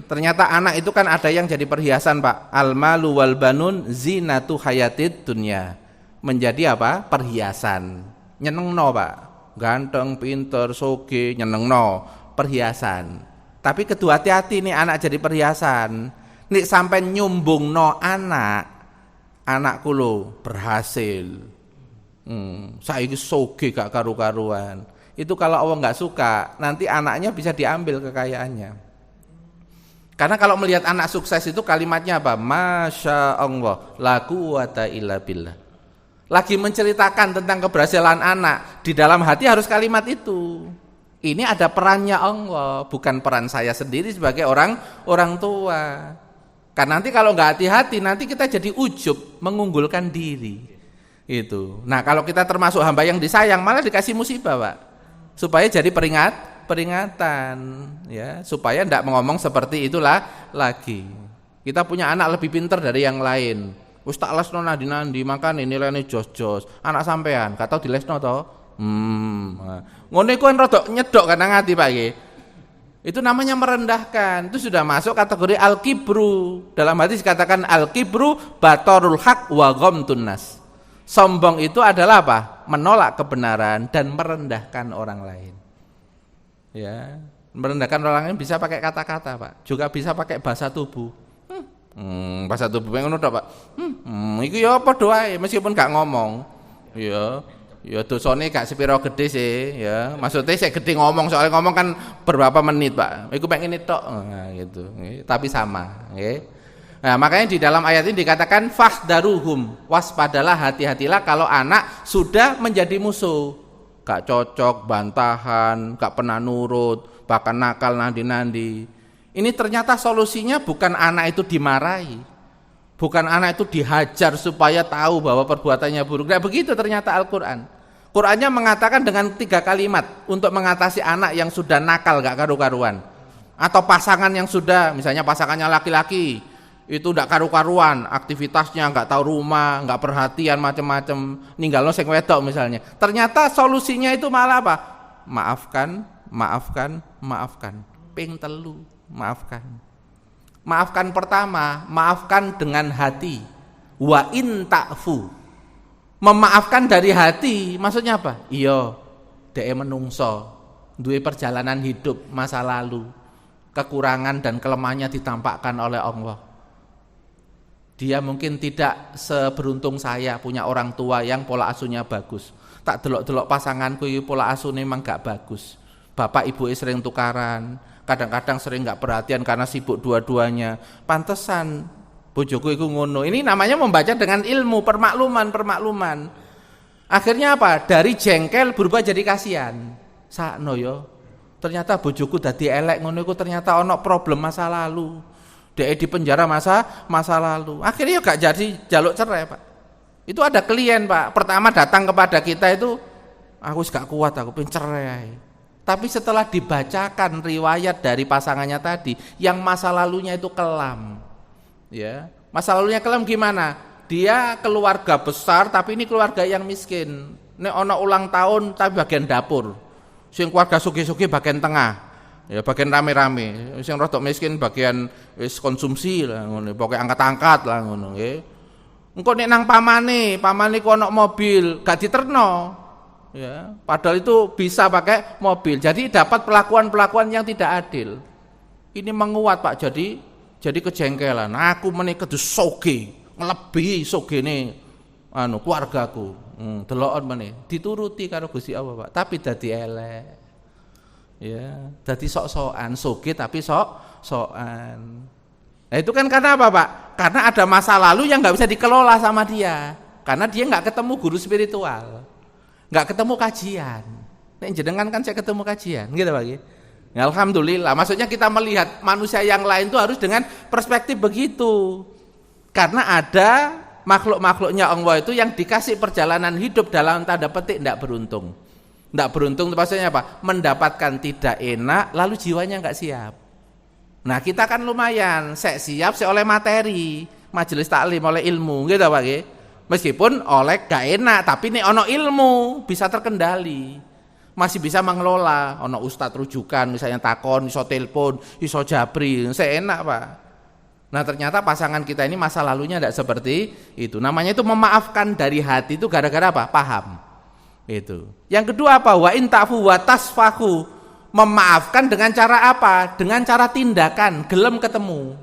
Ternyata anak itu kan ada yang jadi perhiasan Pak. Al-malu wal banun zinatu hayatid dunya. Menjadi apa? Perhiasan. Nyenengno Pak. Ganteng, pinter, soge, nyenengno, perhiasan. Tapi kedua hati-hati nih anak jadi perhiasan. Nih sampai nyumbungno anak kulo berhasil. Saiki soge gak karu-karuan. Itu kalau Allah nggak suka, nanti anaknya bisa diambil kekayaannya. Karena kalau melihat anak sukses itu kalimatnya apa? Masya Allah, la quwata illa billah. Lagi menceritakan tentang keberhasilan anak, di dalam hati harus kalimat itu. Ini ada perannya Allah, bukan peran saya sendiri sebagai orang tua. Karena nanti kalau nggak hati-hati, nanti kita jadi ujub, mengunggulkan diri. Itu. Nah kalau kita termasuk hamba yang disayang, malah dikasih musibah Pak. Supaya jadi peringatan ya, supaya tidak ngomong seperti itulah lagi. Kita punya anak lebih pintar dari yang lain, wis tak lesno nandi-nandi makane nilainya jos-jos. Anak sampean gak tau dilesno to. Ngono iku kan rada nyedok kadang ati Pak nggih. Itu namanya merendahkan. Itu sudah masuk kategori al-kibru. Dalam hadis dikatakan al-kibru batarul haq wa ghamtun nas. Sombong itu adalah apa? Menolak kebenaran dan merendahkan orang lain. Ya, merendahkan orang lain bisa pakai kata-kata Pak, juga bisa pakai bahasa tubuh. Bahasa tubuh ngono tok Pak. Iku ya padha wae meskipun gak ngomong. Ya dosane gak sepiro gede sih, ya. Maksudnya saya gede ngomong, soalnya ngomong kan beberapa menit Pak. Iku pengen ngene tok. Nah, gitu. Tapi sama, nggih. Nah, makanya di dalam ayat ini dikatakan fahdaruhum, waspadalah, hati-hatilah kalau anak sudah menjadi musuh. Gak cocok, bantahan, gak pernah nurut, bahkan nakal nandi-nandi. Ini ternyata solusinya bukan anak itu dimarahi, bukan anak itu dihajar supaya tahu bahwa perbuatannya buruk. Nah begitu ternyata Al-Quran. Qurannya mengatakan dengan 3 kalimat untuk mengatasi anak yang sudah nakal gak karu-karuan. Atau pasangan yang sudah, misalnya pasangannya laki-laki, itu gak karu-karuan, aktivitasnya gak tahu rumah, gak perhatian macam-macam, ninggalno sing wedok misalnya. Ternyata solusinya itu malah apa? Maafkan. Ping 3, maafkan. Maafkan pertama, maafkan dengan hati. Wa in ta'fu. Memaafkan dari hati, maksudnya apa? Iya, dhek menungso, duwe perjalanan hidup masa lalu, kekurangan dan kelemahannya ditampakkan oleh Allah. Dia mungkin tidak seberuntung saya punya orang tua yang pola asuhnya bagus. Tak delok-delok pasanganku pola asuhnya memang gak bagus. Bapak ibu sering tukaran, kadang-kadang sering gak perhatian karena sibuk dua-duanya. Pantesan bojoku iku ngono. Ini namanya membaca dengan ilmu, permakluman. Akhirnya apa? Dari jengkel berubah jadi kasihan. Sakno yo. Ternyata bojoku dadi elek ngono iku ternyata ono problem masa lalu. Dia di penjara masa lalu. Akhirnya gak jadi jaluk cerai Pak. Itu ada klien Pak, pertama datang kepada kita itu, aku gak kuat, aku pengen cerai. Tapi setelah dibacakan riwayat dari pasangannya tadi, yang masa lalunya itu kelam, ya, masa lalunya kelam gimana? Dia keluarga besar, tapi ini keluarga yang miskin. Nek ono ulang tahun, tapi bagian dapur. Sing keluarga sugih-sugih bagian tengah, ya bagian rame-rame. Sing rodok miskin bagian wis konsumsi lah ngono. Pokoke angkat-angkat lah ngono nggih. Engko nek nang pamane ku ana mobil, gak diterno. Ya, padahal itu bisa pakai mobil. Jadi dapat perlakuan-perlakuan yang tidak adil. Ini menguat Pak, jadi kejengkelan. Aku menika kudu soge, ngelebihi sogene keluargaku. Delokon meneh, dituruti karo Gusti Allah, Pak. Tapi dadi elek. Ya, dadi sok-sokan, soge tapi sok-sokan. Nah, itu kan karena apa, Pak? Karena ada masa lalu yang nggak bisa dikelola sama dia. Karena dia nggak ketemu guru spiritual. Nggak ketemu kajian. Nek jenengan kan saya ketemu kajian, gitu Pak. Ya, alhamdulillah. Maksudnya kita melihat manusia yang lain itu harus dengan perspektif begitu. Karena ada makhluk-makhluknya Allah itu yang dikasih perjalanan hidup dalam tanda petik tidak beruntung. Tidak beruntung itu maksudnya apa? Mendapatkan tidak enak lalu jiwanya nggak siap. Nah kita kan lumayan, saya siap saya oleh materi, majelis taklim oleh ilmu, gitu Pak. Meskipun oleh gak enak, tapi nih ono ilmu bisa terkendali, masih bisa mengelola. Ono ustadz rujukan, misalnya takon, iso telepon, iso japri, saya enak Pak. Nah ternyata pasangan kita ini masa lalunya tidak seperti itu. Namanya itu memaafkan dari hati itu gara-gara apa? Paham. Itu. Yang kedua apa? Wa in ta'fu wa tasfahu. Memaafkan dengan cara apa? Dengan cara tindakan, gelem ketemu.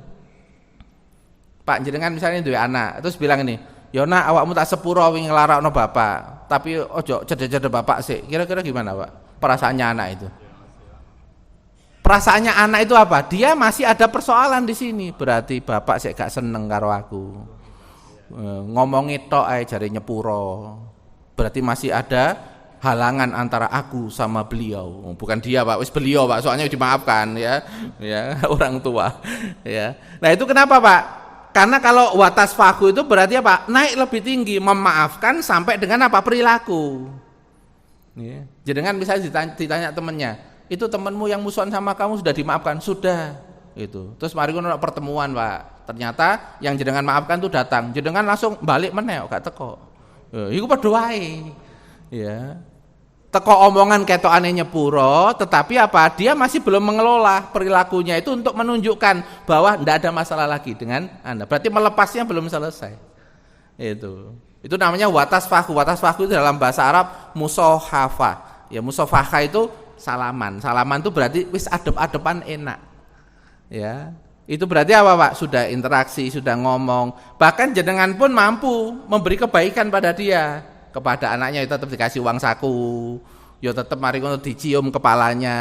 Pak jenengan misalnya duwe anak, terus bilang ini, "Yona awakmu tak sepuro wingi nglarakno bapak, tapi ojo cedek-cedek bapak sih." Kira-kira gimana, Pak? Perasaannya anak itu? Perasaannya anak itu apa? Dia masih ada persoalan di sini. Berarti bapak sih gak seneng karo aku. Ngomongi tok ae jare nyepuro. Berarti masih ada halangan antara aku sama beliau. Bukan dia Pak, wis beliau Pak, soalnya dimaafkan ya. Ya, orang tua. Ya. Nah, itu kenapa Pak? Karena kalau watas faku itu berarti apa? Naik lebih tinggi, memaafkan sampai dengan apa? Perilaku. Ya. Jadi kan bisa ditanya temennya, itu temenmu yang musuhan sama kamu sudah dimaafkan? Sudah. Itu. Terus mari kita pertemuan Pak. Ternyata yang jenengan maafkan itu datang, jenengan langsung balik meneh gak teko. Ya, iku padha wae. Ya. Teko omongan ketokane nyepuro, tetapi apa? Dia masih belum mengelola perilakunya itu untuk menunjukkan bahwa tidak ada masalah lagi dengan Anda. Berarti melepasnya belum selesai. Itu namanya watas fahu. Watas fahu itu dalam bahasa Arab musohafa. Ya musofaha itu salaman. Salaman itu berarti wis adep-adepan enak. Ya. Itu berarti apa Pak? Sudah interaksi, sudah ngomong. Bahkan jenengan pun mampu memberi kebaikan pada dia. Kepada anaknya itu tetap dikasih uang saku, ya tetap mari ngono dicium kepalanya.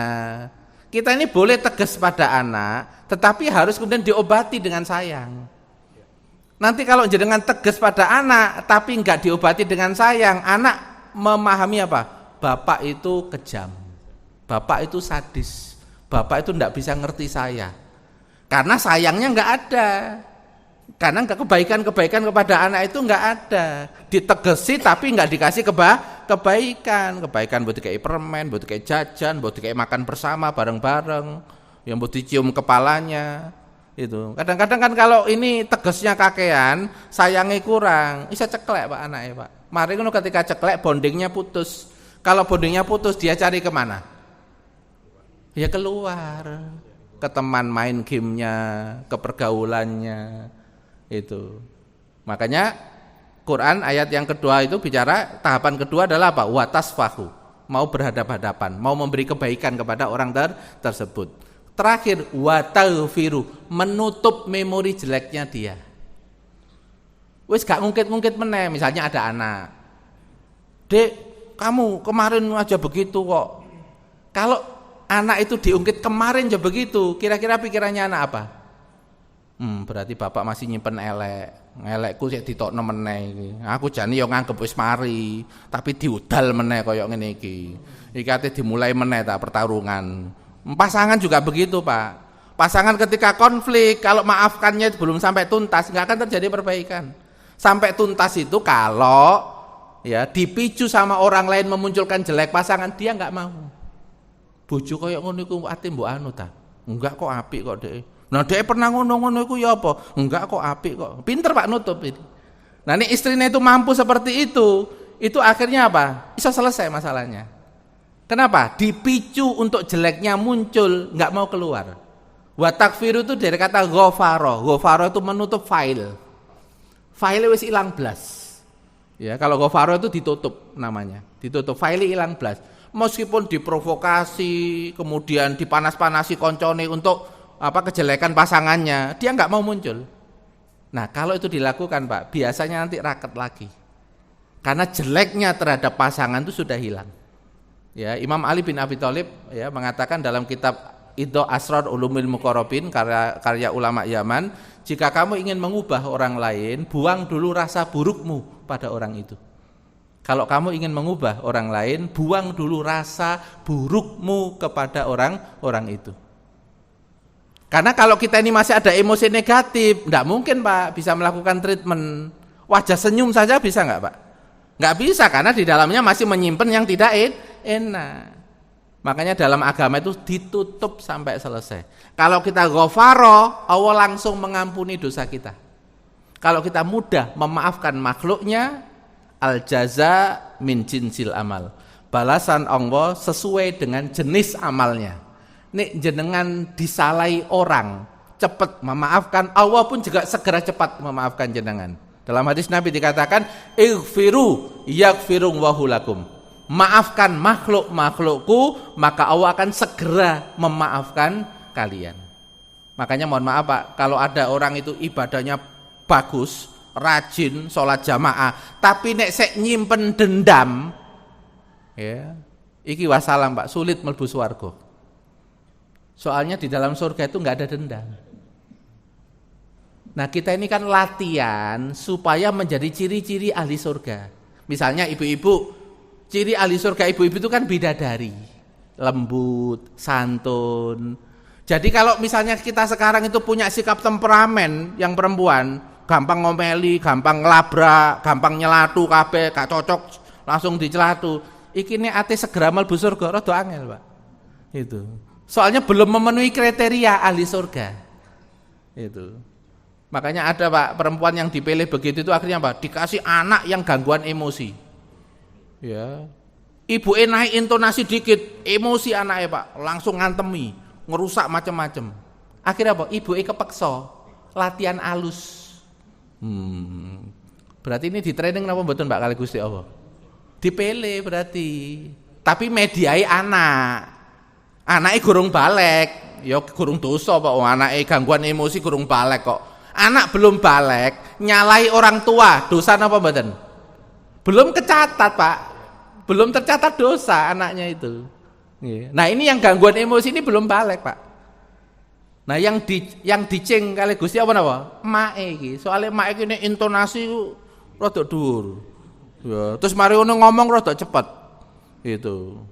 Kita ini boleh tegas pada anak, tetapi harus kemudian diobati dengan sayang. Nanti kalau jenengan tegas pada anak tapi enggak diobati dengan sayang, anak memahami apa? Bapak itu kejam, bapak itu sadis, bapak itu enggak bisa ngerti saya. Karena sayangnya enggak ada. Karena kebaikan-kebaikan kepada anak itu enggak ada. Ditegesi tapi enggak dikasih kebaikan buat dikai permen, buat dikai jajan, buat dikai makan bersama bareng-bareng, yang buat dicium kepalanya. Itu. Kadang-kadang kan kalau ini tegesnya kakean, sayangnya kurang, bisa ceklek Pak anaknya Pak. Mari kan ketika ceklek bondingnya putus. Kalau bondingnya putus dia cari kemana? Ya keluar, ke teman main gamenya, ke pergaulannya. Itu. Makanya Quran ayat yang kedua itu bicara tahapan kedua adalah apa? Watasfahu, mau berhadapan-hadapan, mau memberi kebaikan kepada orang tersebut. Terakhir wataghfiru, menutup memori jeleknya dia. Wis gak ngungkit-ngungkit meneh, misalnya ada anak. Dek, kamu kemarin aja begitu kok. Kalau anak itu diungkit kemarin aja begitu, kira-kira pikirannya anak apa? Berarti bapak masih nyimpen elekku sik ditokno meneh iki. Aku jane yo nganggep wis mari, tapi diudal meneh kaya ngene iki. Iki ate dimulai meneh ta pertarungan. Pasangan juga begitu, Pak. Pasangan ketika konflik kalau maafkannya belum sampai tuntas, enggak akan terjadi perbaikan. Sampai tuntas itu kalau ya dipicu sama orang lain memunculkan jelek pasangan, dia enggak mau. Bojo kaya ngono iku ate mbok anu ta? Enggak kok apik kok Dek. Nah dia pernah ngono-ngono itu ya apa? Enggak kok apik kok. Pinter Pak nutup ini. Nah ini istrinya itu mampu seperti itu akhirnya apa? Bisa selesai masalahnya. Kenapa? Dipicu untuk jeleknya muncul, nggak mau keluar. Wa takfiru itu dari kata ghafara. Ghafara itu menutup file. File wis hilang blas. Ya, kalau ghafara itu ditutup namanya. Ditutup, file hilang blas. Meskipun diprovokasi, kemudian dipanas-panasi koncone untuk kejelekan pasangannya, dia nggak mau muncul. Nah, kalau itu dilakukan, Pak, biasanya nanti raket lagi. Karena jeleknya terhadap pasangan itu sudah hilang. Ya, Imam Ali bin Abi Thalib ya mengatakan dalam kitab Idho Asrar Ulumil Muqarrabin karya ulama Yaman, jika kamu ingin mengubah orang lain, buang dulu rasa burukmu pada orang itu. Kalau kamu ingin mengubah orang lain, buang dulu rasa burukmu kepada orang itu. Karena kalau kita ini masih ada emosi negatif, enggak mungkin, Pak, bisa melakukan treatment. Wajah senyum saja bisa enggak, Pak? Enggak bisa, karena di dalamnya masih menyimpan yang tidak enak. Makanya dalam agama itu ditutup sampai selesai. Kalau kita ghafara, Allah langsung mengampuni dosa kita. Kalau kita mudah memaafkan makhluknya, al jaza min jinsil amal. Balasan Allah sesuai dengan jenis amalnya. Nek jenengan disalahi orang, cepat memaafkan, Allah pun juga segera cepat memaafkan jenengan. Dalam hadis Nabi dikatakan, ighfiru yaghfirun wa lakum. Maafkan makhluk-makhlukku, maka Allah akan segera memaafkan kalian. Makanya mohon maaf, Pak, kalau ada orang itu ibadahnya bagus, rajin, sholat jamaah, tapi nek sek nyimpen dendam, ya, iki wassalam, Pak, sulit mlebu swarga. Soalnya di dalam surga itu nggak ada dendam. Nah, kita ini kan latihan supaya menjadi ciri-ciri ahli surga. Misalnya ibu-ibu, ciri ahli surga ibu-ibu itu kan bidadari, lembut, santun. Jadi kalau misalnya kita sekarang itu punya sikap temperamen yang perempuan, gampang ngomeli, gampang ngelabrak, gampang nyelatu kabeh, gak cocok langsung dicelatu. Iki nek ate segera mlebu surga rada angel, Pak. Itu. Soalnya belum memenuhi kriteria ahli surga. Itu. Makanya ada, Pak, perempuan yang dipilih begitu itu akhirnya, Pak, dikasih anak yang gangguan emosi. Ya. Ibu naik intonasi dikit, emosi anaknya, Pak, langsung ngantemi, ngerusak macam-macam. Akhirnya apa? Ibu kepeksa latihan alus. Berarti ini di training napa mboten, Pak, kali Gusti Allah? Dipilih berarti. Tapi mediai anak. Anaknya gurung balik, ya gurung dosa, Pak. Anaknya gangguan emosi gurung balik kok. Anak belum balik, nyalai orang tua, dosa apa mboten? Belum kecatat, Pak. Belum tercatat dosa anaknya itu. Nah, ini yang gangguan emosi ini belum balik, Pak. Nah, yang dicing kali Gusti apa napa? Mae iki. Soale mae iki intonasi rada dhuwur. Ya, terus mari ngono ngomong rada cepet. Itu.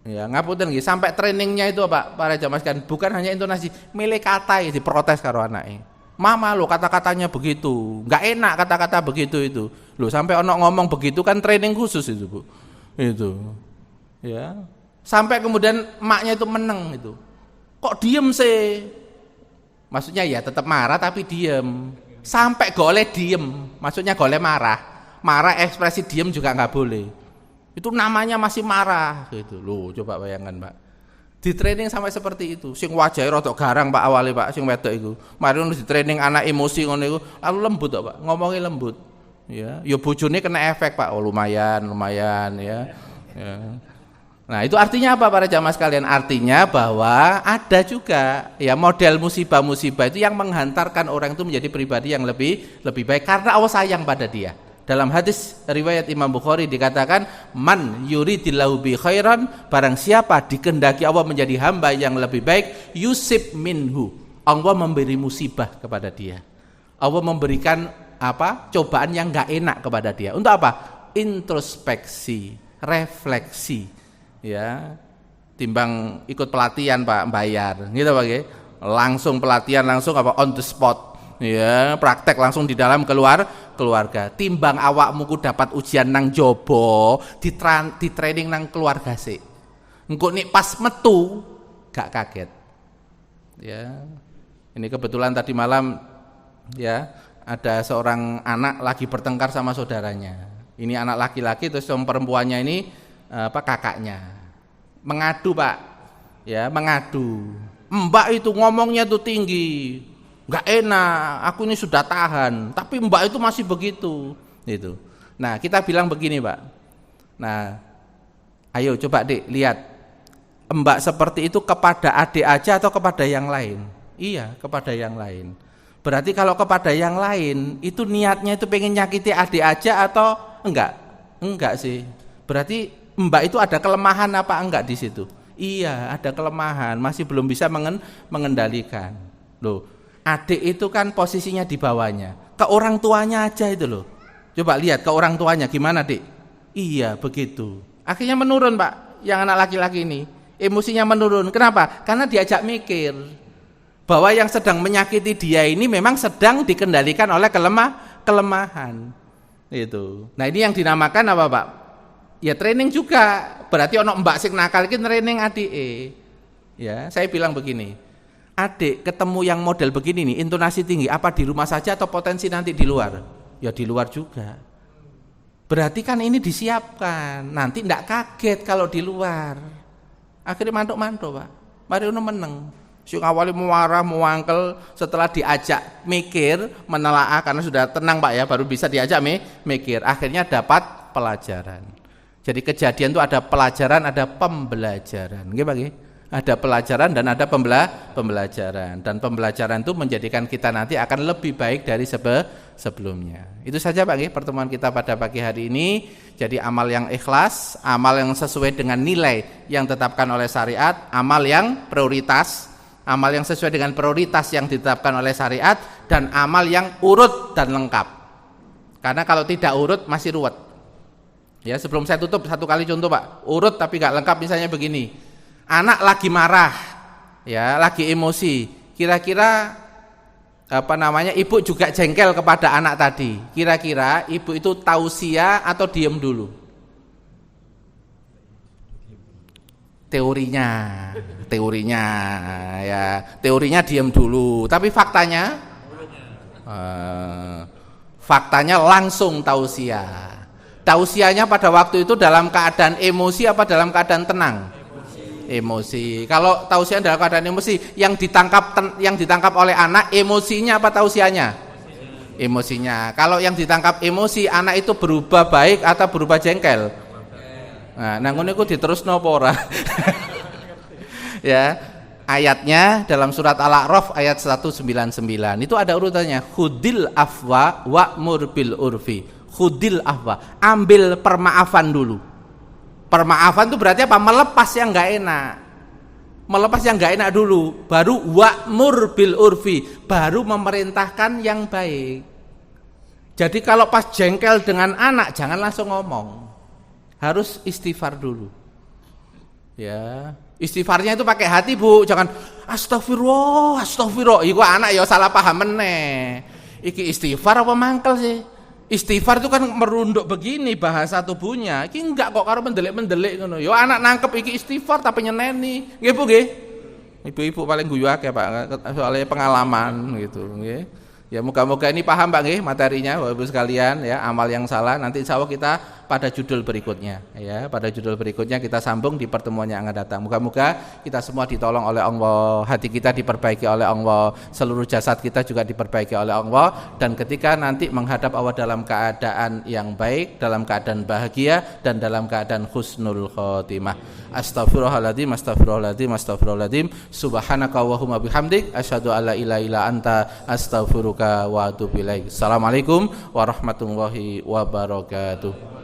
Ya, ngapunten nggih, sampai trainingnya itu, Pak, para jamaah sekalian, bukan hanya intonasi, milih kata ya diprotes karo anake. Mama lo kata-katanya begitu, nggak enak kata-kata begitu itu. Lo sampai ono ngomong begitu kan training khusus itu, Bu. Itu. Ya. Sampai kemudian emaknya itu meneng itu. Kok diem sih? Maksudnya ya tetap marah tapi diem. Sampai golek diem, maksudnya golek marah. Marah ekspresi diem juga nggak boleh. Itu namanya masih marah gitu. Loh, coba bayangkan, Pak. Di training sampai seperti itu. Sing wajahe rada garang, Pak, awale, Pak, sing wedok iku. Mari ngono di training anak emosi ngono iku, lalu lembut kok, Pak. Ngomongnya lembut. Ya, ya bojone kena efek, Pak. Oh, lumayan ya. Ya. Nah, itu artinya apa para jamaah sekalian? Artinya bahwa ada juga ya model musibah-musibah itu yang menghantarkan orang itu menjadi pribadi yang lebih baik karena Allah sayang pada dia. Dalam hadis riwayat Imam Bukhari dikatakan, man yuridillahu bi khairan, barang siapa dikehendaki Allah menjadi hamba yang lebih baik, yusib minhu, Allah memberi musibah kepada dia. Allah memberikan cobaan yang enggak enak kepada dia. Untuk apa? Introspeksi, refleksi. Ya. Timbang ikut pelatihan, Pak, bayar. Gitu, Pak, ya. Langsung pelatihan, langsung on the spot. Ya, praktek langsung di dalam keluarga. Timbang awakmu ku dapat ujian nang jobo, di training nang keluarga sih. Engko nek pas metu gak kaget. Ya. Ini kebetulan tadi malam ya ada seorang anak lagi bertengkar sama saudaranya. Ini anak laki-laki terus yang perempuannya ini kakaknya. mengadu Pak, ya mengadu. Mbak itu ngomongnya tuh tinggi, nggak enak, aku ini sudah tahan, tapi Mbak itu masih begitu, itu. Nah kita bilang begini Pak, nah ayo coba Dik lihat, Mbak seperti itu kepada adik aja atau kepada yang lain? Iya, kepada yang lain. Berarti kalau kepada yang lain itu niatnya itu pengen nyakiti adik aja atau enggak? Enggak sih. Berarti Mbak itu ada kelemahan apa enggak di situ? Iya, ada kelemahan, masih belum bisa mengendalikan. Loh, adik itu kan posisinya di bawahnya. Ke orang tuanya aja itu loh. Coba lihat ke orang tuanya gimana, Dik? Iya, begitu. Akhirnya menurun, Pak, yang anak laki-laki ini. Emosinya menurun. Kenapa? Karena diajak mikir bahwa yang sedang menyakiti dia ini memang sedang dikendalikan oleh kelemahan. Itu. Nah, ini yang dinamakan apa, Pak? Ya training juga. Berarti ono mbak sing nakal iki training adik. Ya, saya bilang begini. Adik ketemu yang model begini nih, intonasi tinggi, apa di rumah saja atau potensi nanti di luar? Ya di luar juga. Berarti kan ini disiapkan. Nanti ndak kaget kalau di luar. Akhirnya mantuk-mantuk, Pak. Mari ono meneng. Sing awali marah, muangkel, setelah diajak mikir, menelaah karena sudah tenang Pak ya, baru bisa diajak mikir. Akhirnya dapat pelajaran. Jadi kejadian itu ada pelajaran, ada pembelajaran. Nggih Pak nggih? Ada pelajaran dan ada pembelajaran. Dan pembelajaran itu menjadikan kita nanti akan lebih baik dari sebelumnya. Itu saja Pak nggih pertemuan kita pada pagi hari ini. Jadi amal yang ikhlas, amal yang sesuai dengan nilai yang ditetapkan oleh syariat, amal yang prioritas, amal yang sesuai dengan prioritas yang ditetapkan oleh syariat, dan amal yang urut dan lengkap. Karena kalau tidak urut masih ruwet. Ya, sebelum saya tutup satu kali contoh Pak, urut tapi gak lengkap. Misalnya begini, anak lagi marah, ya lagi emosi, kira-kira ibu juga jengkel kepada anak tadi, kira-kira ibu itu tausiah atau diem dulu? Teorinya diem dulu, tapi faktanya langsung tausiah. Tausiahnya pada waktu itu dalam keadaan emosi apa dalam keadaan tenang? Emosi. Kalau tausiah dalam keadaan emosi, yang ditangkap oleh anak emosinya apa tausiahnya? Emosinya. Kalau yang ditangkap emosi, anak itu berubah baik atau berubah jengkel? Nah, ngono iku diterusno apa ora? Ya, ayatnya dalam surat Al-A'raf ayat 199 itu ada urutannya, khudil afwa wa'mur bil urfi. Khudil afwa, ambil permaafan dulu. Permaafan itu berarti apa? Melepas yang enggak enak. Melepas yang enggak enak dulu, baru wa'mur bil urfi, baru memerintahkan yang baik. Jadi kalau pas jengkel dengan anak jangan langsung ngomong. Harus istighfar dulu. Ya, istighfarnya itu pakai hati Bu, jangan astagfirullah. Iku anak ya salah paham meneh. Iki istighfar apa mangkel sih? Istighfar itu kan merunduk begini bahasa tubuhnya. Iki enggak kok karo mendelik-mendelik ngono. Ya anak nangkep iki istighfar tapi nyeneni. Nggih Bu nggih. Ibu-ibu paling guyu akeh Pak, soalnya pengalaman gitu nggih. Ya moga-moga ini paham Pak nggih materinya Bapak Ibu sekalian ya, amal yang salah nanti insyaallah kita pada judul berikutnya ya, pada judul berikutnya kita sambung di pertemuan yang akan datang. Moga-moga kita semua ditolong oleh Allah, hati kita diperbaiki oleh Allah, seluruh jasad kita juga diperbaiki oleh Allah, dan ketika nanti menghadap Allah dalam keadaan yang baik, dalam keadaan bahagia dan dalam keadaan husnul khotimah. Astagfirullahaladzim, astagfirullahaladzim, astagfirullahaladzim. Subhanaka Allahumma bihamdik, asyhadu alla ilaha illa anta, astaghfiruka wa atubu ilaik. Assalamualaikum warahmatullahi wabarakatuh.